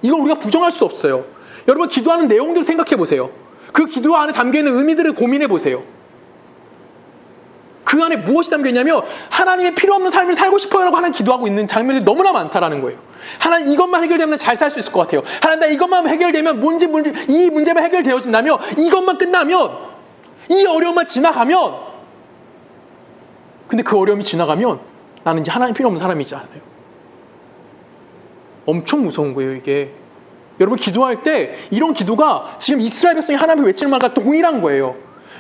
이걸 우리가 부정할 수 없어요. 여러분, 기도하는 내용들을 생각해 보세요. 그 기도 안에 담겨있는 의미들을 고민해 보세요. 그 안에 무엇이 담겨있냐면 하나님의 필요 없는 삶을 살고 싶어요라고 하는 기도하고 있는 장면들이 너무나 많다라는 거예요. 하나님, 이것만 해결되면 잘 살 수 있을 것 같아요. 하나님, 나 이것만 해결되면 이 문제만 해결되어진다면, 이것만 끝나면, 이 어려움만 지나가면, 근데 그 어려움이 지나가면 나는 이제 하나님 필요 없는 사람이지 않아요. 엄청 무서운 거예요, 이게. 여러분, 기도할 때 이런 기도가 지금 이스라엘 백성이 하나님을 외치는 말과 동일한 거예요.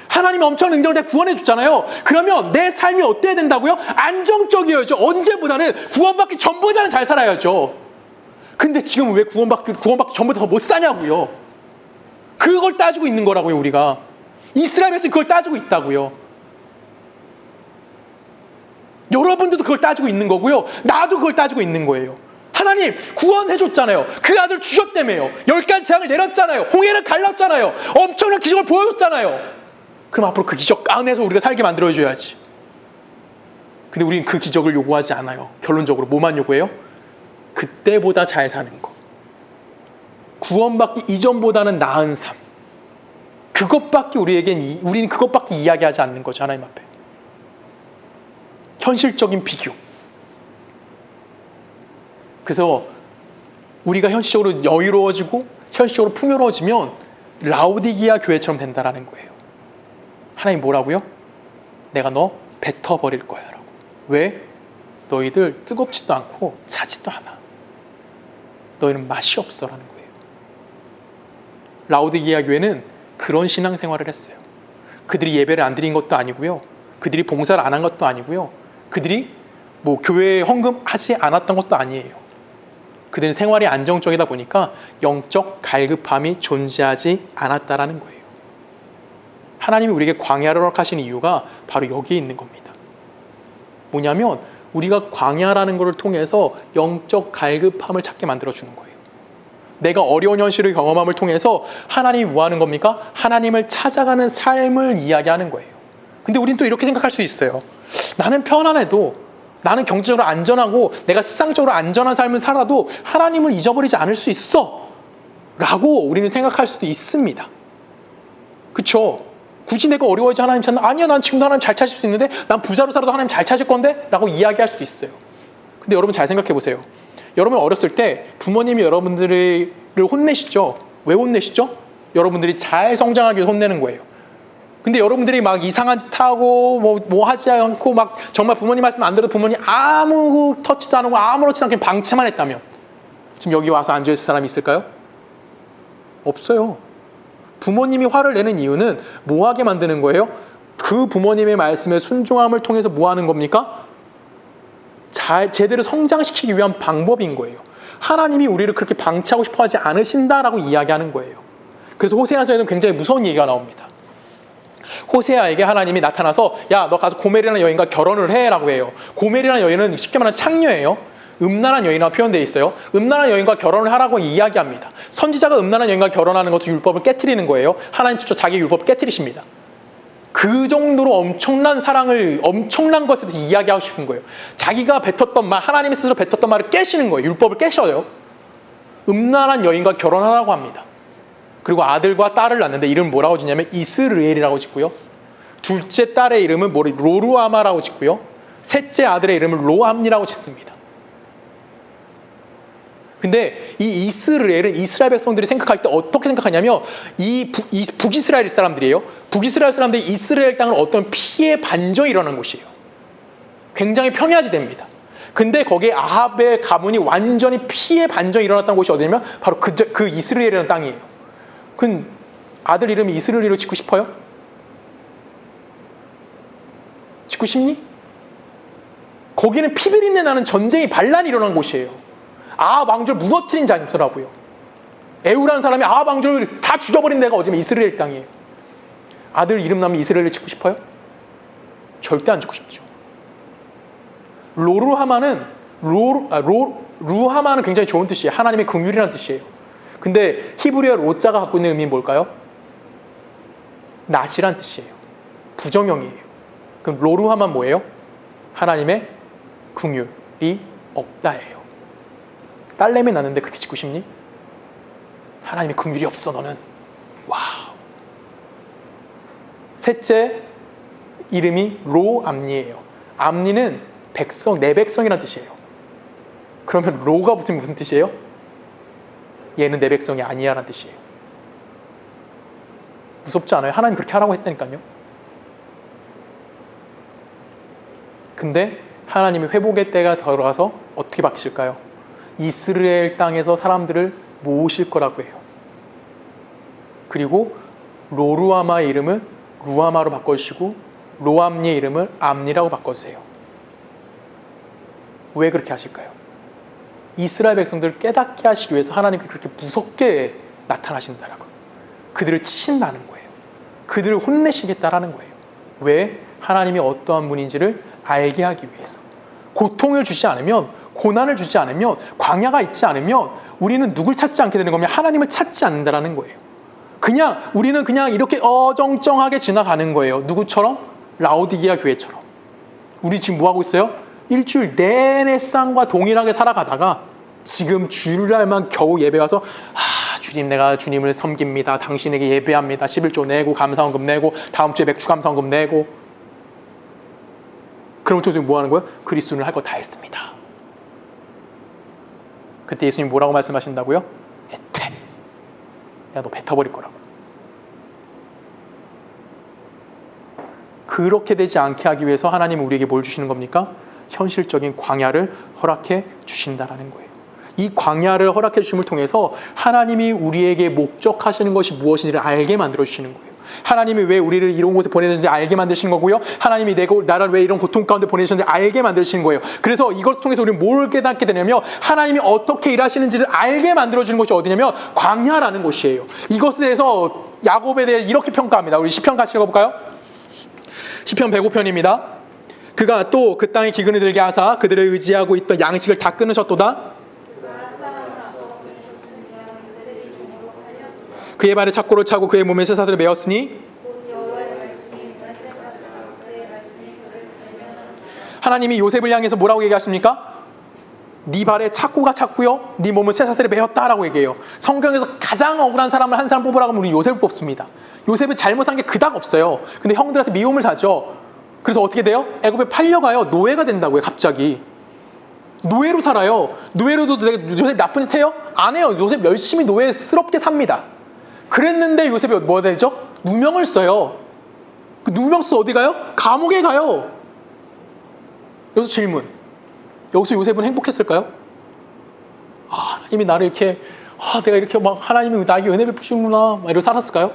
하나님이 엄청 능력을 다 구원해 줬잖아요. 그러면 내 삶이 어때야 된다고요? 안정적이어야죠. 언제보다는 구원받기 전보다는 잘 살아야죠. 근데 지금 왜 구원받기 전보다 더 못 사냐고요. 그걸 따지고 있는 거라고요, 우리가. 이스라엘 백성이 그걸 따지고 있다고요. 여러분들도 그걸 따지고 있는 거고요. 나도 그걸 따지고 있는 거예요. 하나님 구원해 줬잖아요. 그 아들 주셨다며요. 10가지 재앙을 내렸잖아요. 홍해를 갈랐잖아요. 엄청난 기적을 보여줬잖아요. 그럼 앞으로 그 기적 안에서 우리가 살게 만들어줘야지. 근데 우리는 그 기적을 요구하지 않아요. 결론적으로 뭐만 요구해요? 그때보다 잘 사는 거. 구원받기 이전보다는 나은 삶. 그것밖에 우리는 그것밖에 이야기하지 않는 거죠, 하나님 앞에. 현실적인 비교. 그래서 우리가 현실적으로 여유로워지고 현실적으로 풍요로워지면 라오디게아 교회처럼 된다라는 거예요. 하나님 뭐라고요? 내가 너 뱉어버릴 거야 라고. 왜? 너희들 뜨겁지도 않고 차지도 않아. 너희는 맛이 없어 라는 거예요. 라오디게아 교회는 그런 신앙생활을 했어요. 그들이 예배를 안 드린 것도 아니고요, 그들이 봉사를 안 한 것도 아니고요, 그들이 뭐 교회에 헌금하지 않았던 것도 아니에요. 그들은 생활이 안정적이다 보니까 영적 갈급함이 존재하지 않았다라는 거예요. 하나님이 우리에게 광야를 허락하시는 이유가 바로 여기에 있는 겁니다. 뭐냐면 우리가 광야라는 것을 통해서 영적 갈급함을 찾게 만들어주는 거예요. 내가 어려운 현실을 경험함을 통해서 하나님이 뭐 하는 겁니까? 하나님을 찾아가는 삶을 이야기하는 거예요. 근데 우린 또 이렇게 생각할 수 있어요. 나는 편안해도, 나는 경제적으로 안전하고 내가 세상적으로 안전한 삶을 살아도 하나님을 잊어버리지 않을 수 있어 라고 우리는 생각할 수도 있습니다. 그쵸? 굳이 내가 어려워야지 하나님 찾나? 아니야, 난 지금도 하나님 잘 찾을 수 있는데, 난 부자로 살아도 하나님 잘 찾을 건데? 라고 이야기할 수도 있어요. 근데 여러분 잘 생각해 보세요. 여러분 어렸을 때 부모님이 여러분들을 혼내시죠? 왜 혼내시죠? 여러분들이 잘 성장하기 위해서 혼내는 거예요. 근데 여러분들이 막 이상한 짓 하고 뭐 하지 않고 막 정말 부모님 말씀 안 들어도 부모님 아무 터치도 안 하고 아무렇지도 않게 방치만 했다면 지금 여기 와서 앉아있을 사람이 있을까요? 없어요. 부모님이 화를 내는 이유는 뭐 하게 만드는 거예요? 그 부모님의 말씀에 순종함을 통해서 뭐 하는 겁니까? 제대로 성장시키기 위한 방법인 거예요. 하나님이 우리를 그렇게 방치하고 싶어 하지 않으신다라고 이야기하는 거예요. 그래서 호세아서에는 굉장히 무서운 얘기가 나옵니다. 호세아에게 하나님이 나타나서 야, 너 가서 고멜이라는 여인과 결혼을 해 라고 해요. 고멜이라는 여인은 쉽게 말하면 창녀예요. 음란한 여인이라고 표현되어 있어요. 음란한 여인과 결혼을 하라고 이야기합니다. 선지자가 음란한 여인과 결혼하는 것도 율법을 깨트리는 거예요. 하나님 직접 자기 율법을 깨트리십니다. 그 정도로 엄청난 사랑을, 엄청난 것에 대해서 이야기하고 싶은 거예요. 자기가 뱉었던 말, 하나님이 스스로 뱉었던 말을 깨시는 거예요. 율법을 깨셔요. 음란한 여인과 결혼하라고 합니다. 그리고 아들과 딸을 낳는데 이름을 뭐라고 짓냐면 이스르엘이라고 짓고요. 둘째 딸의 이름은 로루아마라고 짓고요. 셋째 아들의 이름을 로암니라고 짓습니다. 근데 이 이스라엘은 이스라엘 백성들이 생각할 때 어떻게 생각하냐면 이 북이스라엘 사람들이에요. 북이스라엘 사람들이 이스라엘 땅을 어떤 피해 반전이 일어난 곳이에요. 굉장히 평야지 됩니다. 근데 거기에 아합의 가문이 완전히 피해 반전이 일어났던 곳이 어디냐면 바로 그 이스라엘이라는 땅이에요. 그 아들 이름이 이스라엘로 짓고 싶어요? 짓고 싶니? 거기는 피비린내 나는 전쟁이 반란이 일어난 곳이에요. 아합 왕조를 무너뜨린 장소라고요. 에우라는 사람이 아합 왕조를 다 죽여버린 데가 어디냐면 이스라엘 땅이에요. 아들 이름 나면 이스라엘을 짓고 싶어요? 절대 안 짓고 싶죠. 루하마는 굉장히 좋은 뜻이에요. 하나님의 긍휼이라는 뜻이에요. 근데 히브리어 로자가 갖고 있는 의미는 뭘까요? 낫이란 뜻이에요. 부정형이에요. 그럼 로루하만 뭐예요? 하나님의 긍휼이 없다예요. 딸내미 낳는데 그렇게 짓고 싶니? 하나님의 긍휼이 없어 너는. 와우. 셋째 이름이 로암니예요. 암니는 백성, 내 백성이란 뜻이에요. 그러면 로가 붙으면 무슨 뜻이에요? 얘는 내 백성이 아니야 라는 뜻이에요. 무섭지 않아요? 하나님 그렇게 하라고 했다니까요. 근데 하나님이 회복의 때가 들어가서 어떻게 바뀌실까요? 이스라엘 땅에서 사람들을 모으실 거라고 해요. 그리고 로루아마의 이름을 루아마로 바꿔주시고 로암니의 이름을 암니라고 바꿔주세요. 왜 그렇게 하실까요? 이스라엘 백성들을 깨닫게 하시기 위해서 하나님이 그렇게 무섭게 나타나신다라고. 그들을 치신다는 거예요. 그들을 혼내시겠다라는 거예요. 왜? 하나님이 어떠한 분인지를 알게 하기 위해서. 고통을 주지 않으면, 고난을 주지 않으면, 광야가 있지 않으면 우리는 누굴 찾지 않게 되는 거면 하나님을 찾지 않는다라는 거예요. 우리는 그냥 이렇게 어정쩡하게 지나가는 거예요. 누구처럼? 라오디게아 교회처럼. 우리 지금 뭐 하고 있어요? 일주일 내내 쌍과 동일하게 살아가다가 지금 주일날만 겨우 예배 가서 주님 내가 주님을 섬깁니다. 당신에게 예배합니다. 11조 내고 감사원금 내고 다음 주에 맥주 감사원금 내고 그러면 지금 뭐 하는 거예요? 그리스도인을 할 거 다 했습니다. 그때 예수님 뭐라고 말씀하신다고요? 에테 내가 너 뱉어버릴 거라고. 그렇게 되지 않게 하기 위해서 하나님은 우리에게 뭘 주시는 겁니까? 현실적인 광야를 허락해 주신다라는 거예요. 이 광야를 허락해 주심을 통해서 하나님이 우리에게 목적하시는 것이 무엇인지를 알게 만들어 주시는 거예요. 하나님이 왜 우리를 이런 곳에 보내셨는지 알게 만드신 거고요. 하나님이 나를 왜 이런 고통 가운데 보내셨는지 알게 만드시는 거예요. 그래서 이것을 통해서 우리는 뭘 깨닫게 되냐면 하나님이 어떻게 일하시는지를 알게 만들어주는 것이 어디냐면 광야라는 곳이에요. 이것에 대해서 야곱에 대해 이렇게 평가합니다. 우리 시편 같이 읽어볼까요? 시편 105편입니다. 그가 또 그 땅에 기근을 들게 하사 그들을 의지하고 있던 양식을 다 끊으셨도다. 그의 발에 착고를 차고 그의 몸에 쇠사슬을 메었으니 하나님이 요셉을 향해서 뭐라고 얘기하십니까? 네 발에 착고가 찼고요 네 몸을 쇠사슬에 메었다라고 얘기해요. 성경에서 가장 억울한 사람을 한 사람 뽑으라고 하면 우리는 요셉을 뽑습니다. 요셉이 잘못한 게 그닥 없어요. 근데 형들한테 미움을 사죠. 그래서 어떻게 돼요? 애굽에 팔려가요. 노예가 된다고요. 갑자기 노예로 살아요. 노예로도 요셉 나쁜 짓 해요? 안 해요. 요셉 열심히 노예스럽게 삽니다. 그랬는데 요셉이 뭐 되죠? 누명을 써요. 그 누명 써 어디 가요? 감옥에 가요. 여기서 질문. 여기서 요셉은 행복했을까요? 하나님이 나를 이렇게 내가 이렇게 막 하나님이 나에게 은혜 베푸시는구나 막 이러고 살았을까요?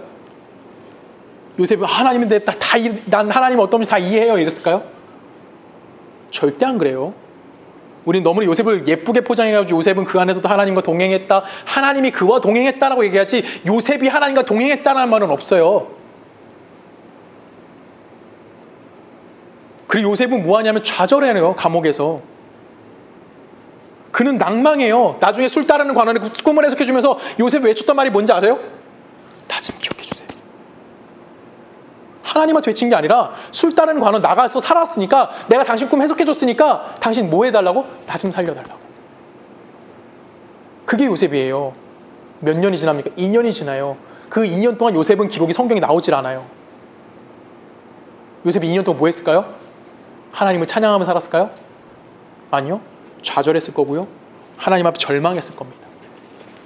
요셉은 하나님이 난 하나님 어떤 건지 다 이해해요 이랬을까요? 절대 안 그래요. 우리는 너무 요셉을 예쁘게 포장해가지고 요셉은 그 안에서도 하나님과 동행했다, 하나님이 그와 동행했다라고 얘기하지 요셉이 하나님과 동행했다는 말은 없어요. 그리고 요셉은 뭐하냐면 좌절해요. 감옥에서. 그는 낭망해요. 나중에 술 따르는 관원의 꿈을 해석해주면서 요셉이 외쳤던 말이 뭔지 알아요? 나 좀 기억해주세요. 하나님한테 외친 게 아니라 술 따르는 관원 나가서 살았으니까 내가 당신 꿈 해석해줬으니까 당신 뭐 해달라고? 나 좀 살려달라고. 그게 요셉이에요. 몇 년이 지납니까? 2년이 지나요. 그 2년 동안 요셉은 기록이 성경에 나오질 않아요. 요셉이 2년 동안 뭐 했을까요? 하나님을 찬양하며 살았을까요? 아니요. 좌절했을 거고요. 하나님 앞에 절망했을 겁니다.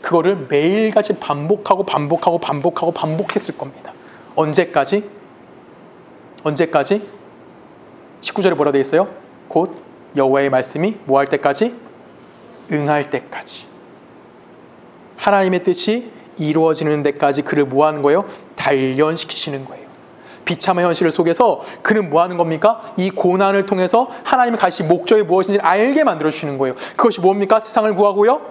그거를 매일같이 반복했을 겁니다. 언제까지? 19절에 뭐라 되어 있어요? 곧 여호와의 말씀이 뭐 할 때까지? 응할 때까지. 하나님의 뜻이 이루어지는 데까지 그를 뭐 하는 거예요? 단련시키시는 거예요. 비참한 현실 속에서 그는 뭐 하는 겁니까? 이 고난을 통해서 하나님의 가시 목적이 무엇인지 알게 만들어주시는 거예요. 그것이 뭡니까? 세상을 구하고요.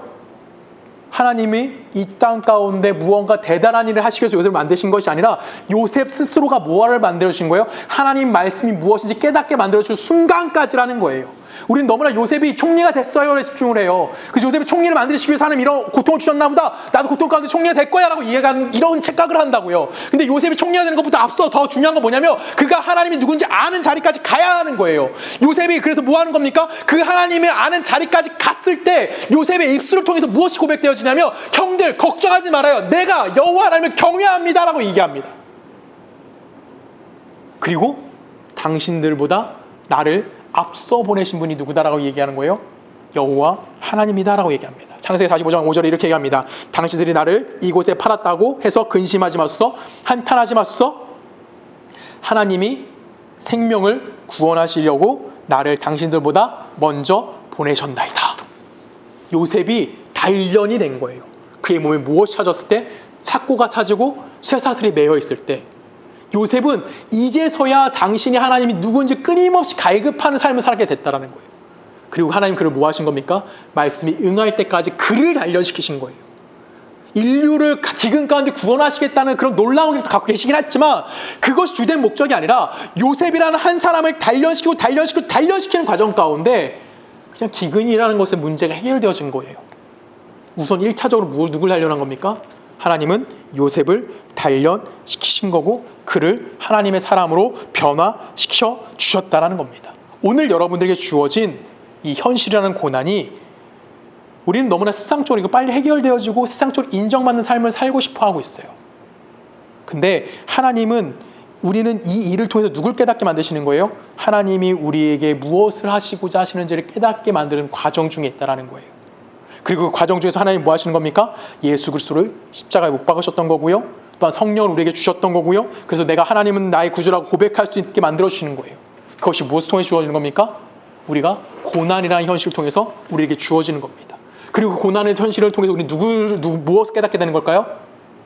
하나님이 이 땅 가운데 무언가 대단한 일을 하시기 위해서 요셉을 만드신 것이 아니라 요셉 스스로가 뭐를 만들어주신 거예요? 하나님 말씀이 무엇인지 깨닫게 만들어주신 순간까지라는 거예요. 우린 너무나 요셉이 총리가 됐어요에 집중을 해요. 그래서 요셉이 총리를 만드시기 위해서 하나님 이런 고통을 주셨나 보다. 나도 고통 가운데 총리가 될 거야 라고 이해하는 이런 착각을 한다고요. 근데 요셉이 총리가 되는 것보다 앞서 더 중요한 건 뭐냐면 그가 하나님이 누군지 아는 자리까지 가야 하는 거예요. 요셉이 그래서 뭐 하는 겁니까? 그 하나님의 아는 자리까지 갔을 때 요셉의 입술을 통해서 무엇이 고백되어지냐면 형들 걱정하지 말아요. 내가 여호와 하나님을 경외합니다 라고 얘기합니다. 그리고 당신들보다 나를 앞서 보내신 분이 누구다라고 얘기하는 거예요? 여호와 하나님이다라고 얘기합니다. 창세기 45장 5절에 이렇게 얘기합니다. 당신들이 나를 이곳에 팔았다고 해서 근심하지 마소서, 한탄하지 마소서. 하나님이 생명을 구원하시려고 나를 당신들보다 먼저 보내셨나이다. 요셉이 단련이 된 거예요. 그의 몸에 무엇이 찾았을 때? 착고가 찾이고 쇠사슬이 매여 있을 때 요셉은 이제서야 당신이 하나님이 누군지 끊임없이 갈급하는 삶을 살게 됐다는 거예요. 그리고 하나님 그를 뭐 하신 겁니까? 말씀이 응할 때까지 그를 단련시키신 거예요. 인류를 기근 가운데 구원하시겠다는 그런 놀라운 걸 갖고 계시긴 했지만 그것이 주된 목적이 아니라 요셉이라는 한 사람을 단련시키는 과정 가운데 그냥 기근이라는 것의 문제가 해결되어진 거예요. 우선 1차적으로 누굴 단련한 겁니까? 하나님은 요셉을 단련시키신 거고 그를 하나님의 사람으로 변화시켜 주셨다는 겁니다. 오늘 여러분들에게 주어진 이 현실이라는 고난이 우리는 너무나 세상적으로 이거 빨리 해결되어지고 세상적으로 인정받는 삶을 살고 싶어 하고 있어요. 근데 하나님은 우리는 이 일을 통해서 누굴 깨닫게 만드시는 거예요? 하나님이 우리에게 무엇을 하시고자 하시는지를 깨닫게 만드는 과정 중에 있다는 거예요. 그리고 그 과정 중에서 하나님 뭐 하시는 겁니까? 예수 그리스도를 십자가에 못 박으셨던 거고요. 또한 성령을 우리에게 주셨던 거고요. 그래서 내가 하나님은 나의 구주라고 고백할 수 있게 만들어주시는 거예요. 그것이 무엇을 통해 주어지는 겁니까? 우리가 고난이라는 현실을 통해서 우리에게 주어지는 겁니다. 그리고 그 고난의 현실을 통해서 우리 무엇을 깨닫게 되는 걸까요?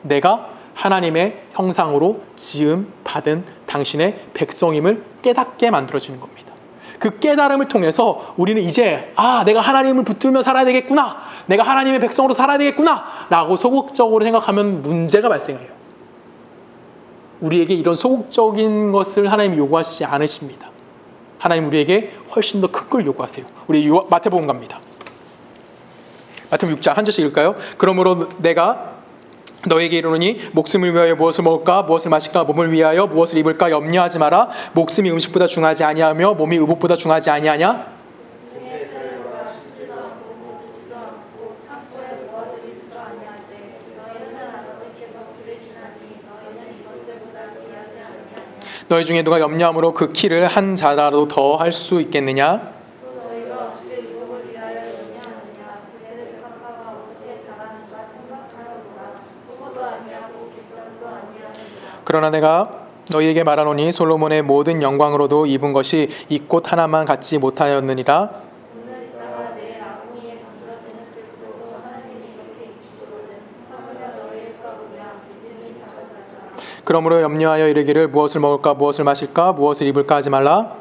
내가 하나님의 형상으로 지음 받은 당신의 백성임을 깨닫게 만들어지는 겁니다. 그 깨달음을 통해서 우리는 이제 내가 하나님을 붙들며 살아야 되겠구나, 내가 하나님의 백성으로 살아야 되겠구나 라고 소극적으로 생각하면 문제가 발생해요. 우리에게 이런 소극적인 것을 하나님이 요구하시지 않으십니다. 하나님 우리에게 훨씬 더 큰 걸 요구하세요. 우리 마태복음 갑니다. 마태복음 6장 한 절씩 읽을까요? 그러므로 내가 너에게 이르노니 목숨을 위하여 무엇을 먹을까 무엇을 마실까 몸을 위하여 무엇을 입을까 염려하지 마라. 목숨이 음식보다 중하지 아니하며 몸이 의복보다 중하지 아니하냐? 너희 중에 누가 염려함으로 그 키를 한 자라도 더 할 수 있겠느냐? 그러나 내가 너희에게 말하노니 솔로몬의 모든 영광으로도 입은 것이 이 꽃 하나만 갖지 못하였느니라. 그러므로 염려하여 이르기를 무엇을 먹을까 무엇을 마실까 무엇을 입을까 하지 말라.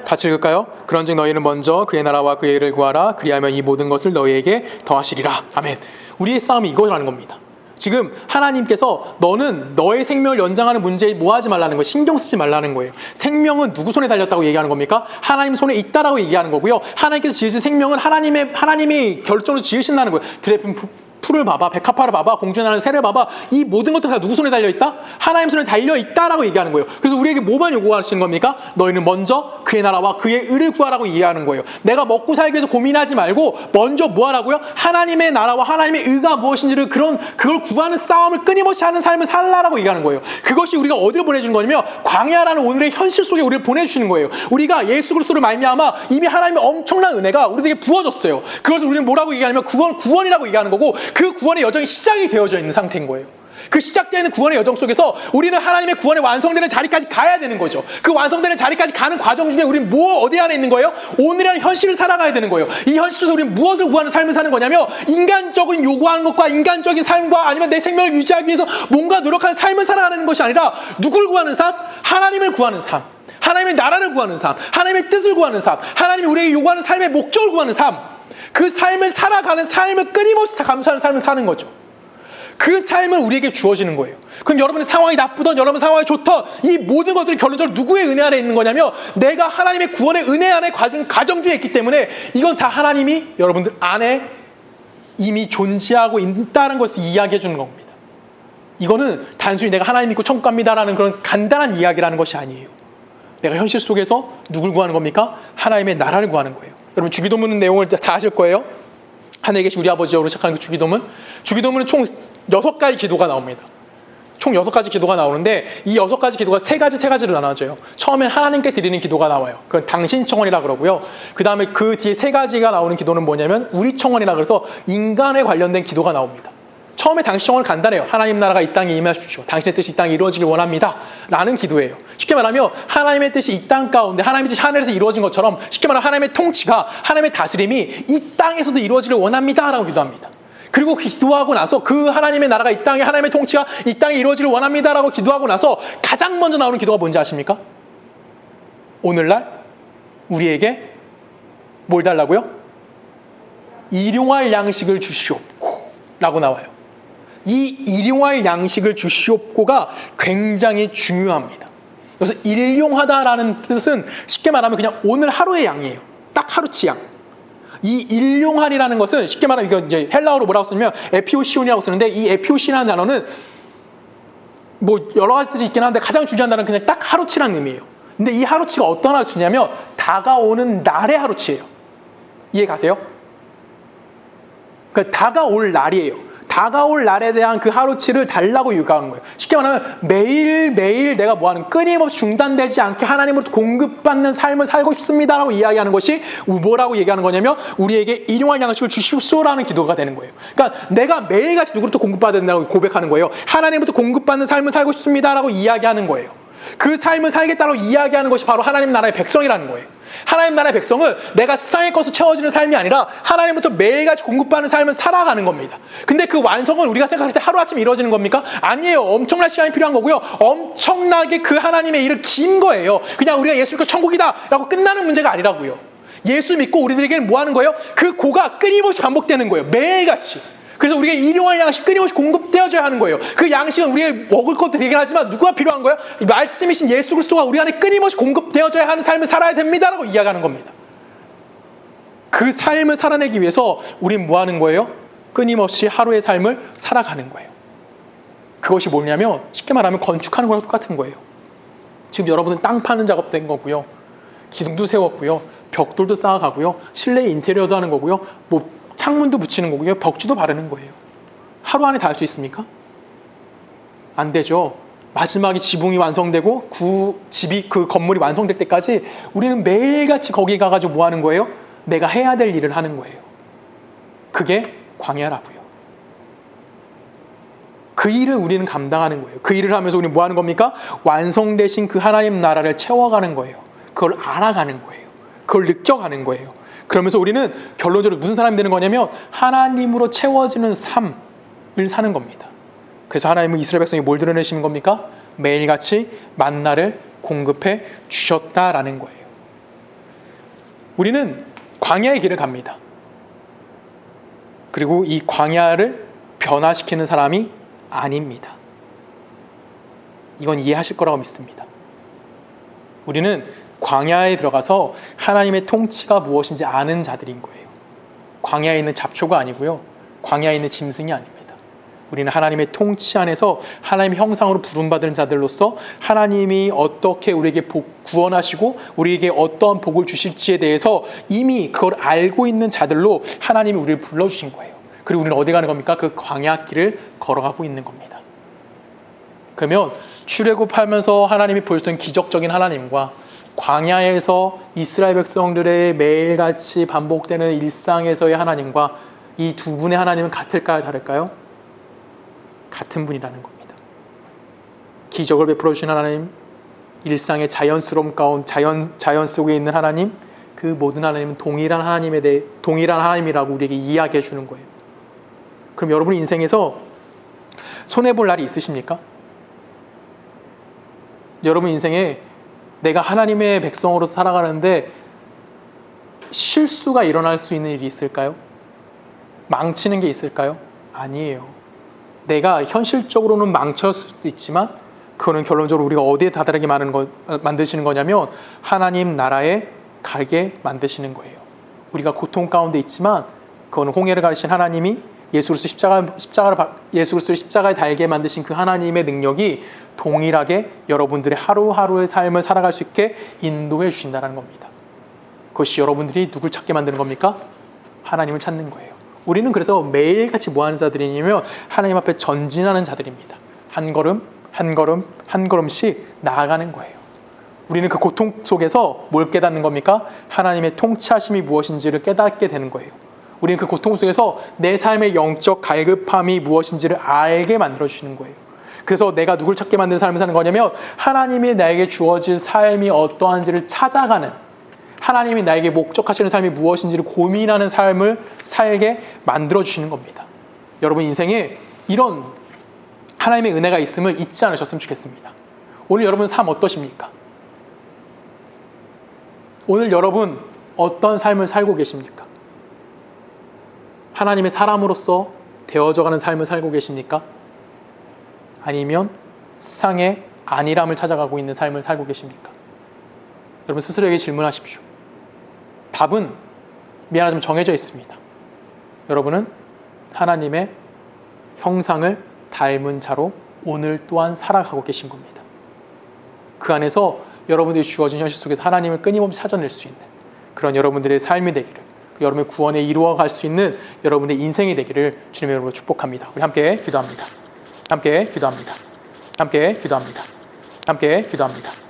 같이 읽을까요? 그런즉 너희는 먼저 그의 나라와 그의 의를 구하라. 그리하면 이 모든 것을 너희에게 더하시리라. 아멘. 우리의 싸움이 이거라는 겁니다. 지금 하나님께서 너는 너의 생명을 연장하는 문제에 뭐 하지 말라는 거예요? 신경 쓰지 말라는 거예요. 생명은 누구 손에 달렸다고 얘기하는 겁니까? 하나님 손에 있다라고 얘기하는 거고요. 하나님께서 지으신 생명은 하나님이 결정으로 지으신다는 거예요. 드래핀 풀을 봐봐, 백합화를 봐봐, 공중에 나는 새를 봐봐. 이 모든 것들 다 누구 손에 달려있다? 하나님 손에 달려있다라고 얘기하는 거예요. 그래서 우리에게 뭐만 요구하시는 겁니까? 너희는 먼저 그의 나라와 그의 의를 구하라고 이해하는 거예요. 내가 먹고 살기 위해서 고민하지 말고 먼저 뭐 하라고요? 하나님의 나라와 하나님의 의가 무엇인지를 그걸 구하는 싸움을 끊임없이 하는 삶을 살라라고 얘기하는 거예요. 그것이 우리가 어디로 보내주는 거냐면 광야라는 오늘의 현실 속에 우리를 보내주시는 거예요. 우리가 예수 그리스도를 말미암아 이미 하나님의 엄청난 은혜가 우리에게 부어졌어요. 그것을 우리는 뭐라고 얘기하냐면 그건 구원이라고 얘기하는 거고 그 구원의 여정이 시작이 되어져 있는 상태인 거예요. 그 시작되는 구원의 여정 속에서 우리는 하나님의 구원의 완성되는 자리까지 가야 되는 거죠. 그 완성되는 자리까지 가는 과정 중에 우리는 어디 안에 있는 거예요? 오늘이라는 현실을 살아가야 되는 거예요. 이 현실 속에서 우리는 무엇을 구하는 삶을 사는 거냐면 인간적인 요구하는 것과 인간적인 삶과 아니면 내 생명을 유지하기 위해서 뭔가 노력하는 삶을 살아가는 것이 아니라 누굴 구하는 삶? 하나님을 구하는 삶. 하나님의 나라를 구하는 삶. 하나님의 뜻을 구하는 삶. 하나님이 우리에게 요구하는 삶의 목적을 구하는 삶. 그 삶을 살아가는 삶을 끊임없이 감사하는 삶을 사는 거죠. 그 삶을 우리에게 주어지는 거예요. 그럼 여러분의 상황이 나쁘던 여러분 상황이 좋던 이 모든 것들이 결론적으로 누구의 은혜 아래 있는 거냐면 내가 하나님의 구원의 은혜 안에 가정주에 있기 때문에 이건 다 하나님이 여러분들 안에 이미 존재하고 있다는 것을 이야기해 주는 겁니다. 이거는 단순히 내가 하나님 믿고 천국 갑니다라는 그런 간단한 이야기라는 것이 아니에요. 내가 현실 속에서 누굴 구하는 겁니까? 하나님의 나라를 구하는 거예요. 여러분 주기도문 내용을 다 아실 거예요. 하늘에 계신 우리 아버지여로 시작하는 그 주기도문은 총 6가지 기도가 나옵니다. 총 6가지 기도가 나오는데 이 6가지 기도가 세 가지로 나눠져요. 처음엔 하나님께 드리는 기도가 나와요. 그건 당신 청원이라 그러고요. 그 다음에 그 뒤에 3가지가 나오는 기도는 뭐냐면 우리 청원이라 그래서 인간에 관련된 기도가 나옵니다. 처음에 당신 청원은 간단해요. 하나님 나라가 이 땅에 임하십시오. 당신의 뜻이 이 땅에 이루어지길 원합니다. 라는 기도예요. 쉽게 말하면 하나님의 뜻이 이 땅 가운데 하나님의 뜻이 하늘에서 이루어진 것처럼 쉽게 말하면 하나님의 통치가 하나님의 다스림이 이 땅에서도 이루어지길 원합니다. 라고 기도합니다. 그리고 기도하고 나서 그 하나님의 나라가 이 땅에 하나님의 통치가 이 땅에 이루어지길 원합니다. 라고 기도하고 나서 가장 먼저 나오는 기도가 뭔지 아십니까? 오늘날 우리에게 뭘 달라고요? 일용할 양식을 주시옵고 라고 나와요. 이 일용할 양식을 주시옵고가 굉장히 중요합니다. 그래서 일용하다라는 뜻은 쉽게 말하면 그냥 오늘 하루의 양이에요. 딱 하루치 양. 이 일용할이라는 것은 쉽게 말하면 이거 이제 헬라어로 뭐라고 쓰냐면 에피오시온이라고 쓰는데 이 에피오시라는 단어는 뭐 여러 가지 뜻이 있긴 한데 가장 중요한 단어는 그냥 딱 하루치라는 의미예요. 근데 이 하루치가 어떤 하루치냐면 다가오는 날의 하루치예요. 이해 가세요? 그러니까 다가올 날이에요. 다가올 날에 대한 그 하루치를 달라고 요구하는 거예요. 쉽게 말하면 매일매일 내가 뭐하는 끊임없이 중단되지 않게 하나님으로부터 공급받는 삶을 살고 싶습니다라고 이야기하는 것이 뭐라고 얘기하는 거냐면 우리에게 일용할 양식을 주십시오라는 기도가 되는 거예요. 그러니까 내가 매일같이 누구로부터 공급받는다고 고백하는 거예요. 하나님으로부터 공급받는 삶을 살고 싶습니다라고 이야기하는 거예요. 그 삶을 살겠다고 이야기하는 것이 바로 하나님 나라의 백성이라는 거예요. 하나님 나라의 백성은 내가 세상의 것을 채워지는 삶이 아니라 하나님부터 매일같이 공급받는 삶을 살아가는 겁니다. 근데 그 완성은 우리가 생각할 때 하루아침에 이루어지는 겁니까? 아니에요. 엄청난 시간이 필요한 거고요. 엄청나게 그 하나님의 일은 긴 거예요. 그냥 우리가 예수 믿고 천국이다 라고 끝나는 문제가 아니라고요. 예수 믿고 우리들에게는 뭐 하는 거예요? 그 고가 끊임없이 반복되는 거예요. 매일같이. 그래서 우리가 일용할 양식 끊임없이 공급되어져야 하는 거예요. 그 양식은 우리의 먹을 것도 되긴 하지만 누가 필요한 거예요? 말씀이신 예수 그리스도가 우리 안에 끊임없이 공급되어져야 하는 삶을 살아야 됩니다라고 이야기하는 겁니다. 그 삶을 살아내기 위해서 우린 뭐 하는 거예요? 끊임없이 하루의 삶을 살아가는 거예요. 그것이 뭐냐면 쉽게 말하면 건축하는 거랑 똑같은 거예요. 지금 여러분은 땅 파는 작업도 된 거고요. 기둥도 세웠고요. 벽돌도 쌓아가고요. 실내 인테리어도 하는 거고요. 뭐 창문도 붙이는 거고요. 벽지도 바르는 거예요. 하루 안에 다 할 수 있습니까? 안 되죠. 마지막에 지붕이 완성되고 그 건물이 완성될 때까지 우리는 매일같이 거기 가가지고 뭐 하는 거예요? 내가 해야 될 일을 하는 거예요. 그게 광야라고요. 그 일을 우리는 감당하는 거예요. 그 일을 하면서 우리는 뭐 하는 겁니까? 완성되신 그 하나님 나라를 채워가는 거예요. 그걸 알아가는 거예요. 그걸 느껴가는 거예요. 그러면서 우리는 결론적으로 무슨 사람이 되는 거냐면 하나님으로 채워지는 삶을 사는 겁니다. 그래서 하나님은 이스라엘 백성이 뭘 드러내시는 겁니까? 매일같이 만나를 공급해 주셨다라는 거예요. 우리는 광야의 길을 갑니다. 그리고 이 광야를 변화시키는 사람이 아닙니다. 이건 이해하실 거라고 믿습니다. 우리는 광야에 들어가서 하나님의 통치가 무엇인지 아는 자들인 거예요. 광야에 있는 잡초가 아니고요. 광야에 있는 짐승이 아닙니다. 우리는 하나님의 통치 안에서 하나님의 형상으로 부름받은 자들로서 하나님이 어떻게 우리에게 구원하시고 우리에게 어떤 복을 주실지에 대해서 이미 그걸 알고 있는 자들로 하나님이 우리를 불러주신 거예요. 그리고 우리는 어디 가는 겁니까? 그 광야길을 걸어가고 있는 겁니다. 그러면 출애굽하면서 하나님이 보여줬던 기적적인 하나님과 광야에서 이스라엘 백성들의 매일같이 반복되는 일상에서의 하나님과 이 두 분의 하나님은 같을까요? 다를까요? 같은 분이라는 겁니다. 기적을 베풀어 주신 하나님, 일상의 자연스러움 가운데 자연 속에 있는 하나님, 그 모든 하나님은 동일한 하나님에 대해 동일한 하나님이라고 우리에게 이야기해 주는 거예요. 그럼 여러분 인생에서 손해 볼 날이 있으십니까? 여러분 인생에 내가 하나님의 백성으로서 살아가는데 실수가 일어날 수 있는 일이 있을까요? 망치는 게 있을까요? 아니에요. 내가 현실적으로는 망쳤을 수도 있지만 그거는 결론적으로 우리가 어디에 다다르게 만드시는 거냐면 하나님 나라에 가게 만드시는 거예요. 우리가 고통 가운데 있지만 그거는 홍해를 가르신 하나님이 예수 그리스도를 십자가에 달게 만드신 그 하나님의 능력이 동일하게 여러분들의 하루하루의 삶을 살아갈 수 있게 인도해 주신다는 겁니다. 그것이 여러분들이 누굴 찾게 만드는 겁니까? 하나님을 찾는 거예요. 우리는 그래서 매일같이 뭐 하는 자들이냐면 하나님 앞에 전진하는 자들입니다. 한 걸음 한 걸음 한 걸음씩 나아가는 거예요. 우리는 그 고통 속에서 뭘 깨닫는 겁니까? 하나님의 통치하심이 무엇인지를 깨닫게 되는 거예요. 우리는 그 고통 속에서 내 삶의 영적 갈급함이 무엇인지를 알게 만들어주시는 거예요. 그래서 내가 누굴 찾게 만드는 삶을 사는 거냐면 하나님이 나에게 주어질 삶이 어떠한지를 찾아가는, 하나님이 나에게 목적하시는 삶이 무엇인지를 고민하는 삶을 살게 만들어주시는 겁니다. 여러분 인생에 이런 하나님의 은혜가 있음을 잊지 않으셨으면 좋겠습니다. 오늘 여러분 삶 어떠십니까? 오늘 여러분 어떤 삶을 살고 계십니까? 하나님의 사람으로서 되어져가는 삶을 살고 계십니까? 아니면 세상의 안일함을 찾아가고 있는 삶을 살고 계십니까? 여러분 스스로에게 질문하십시오. 답은 미안하지만 정해져 있습니다. 여러분은 하나님의 형상을 닮은 자로 오늘 또한 살아가고 계신 겁니다. 그 안에서 여러분들이 주어진 현실 속에서 하나님을 끊임없이 찾아낼 수 있는 그런 여러분들의 삶이 되기를, 여러분의 구원에 이루어갈 수 있는 여러분의 인생이 되기를 주님의 이름으로 축복합니다. 우리 함께 기도합니다. 함께 기도합니다. 함께 기도합니다. 함께 기도합니다.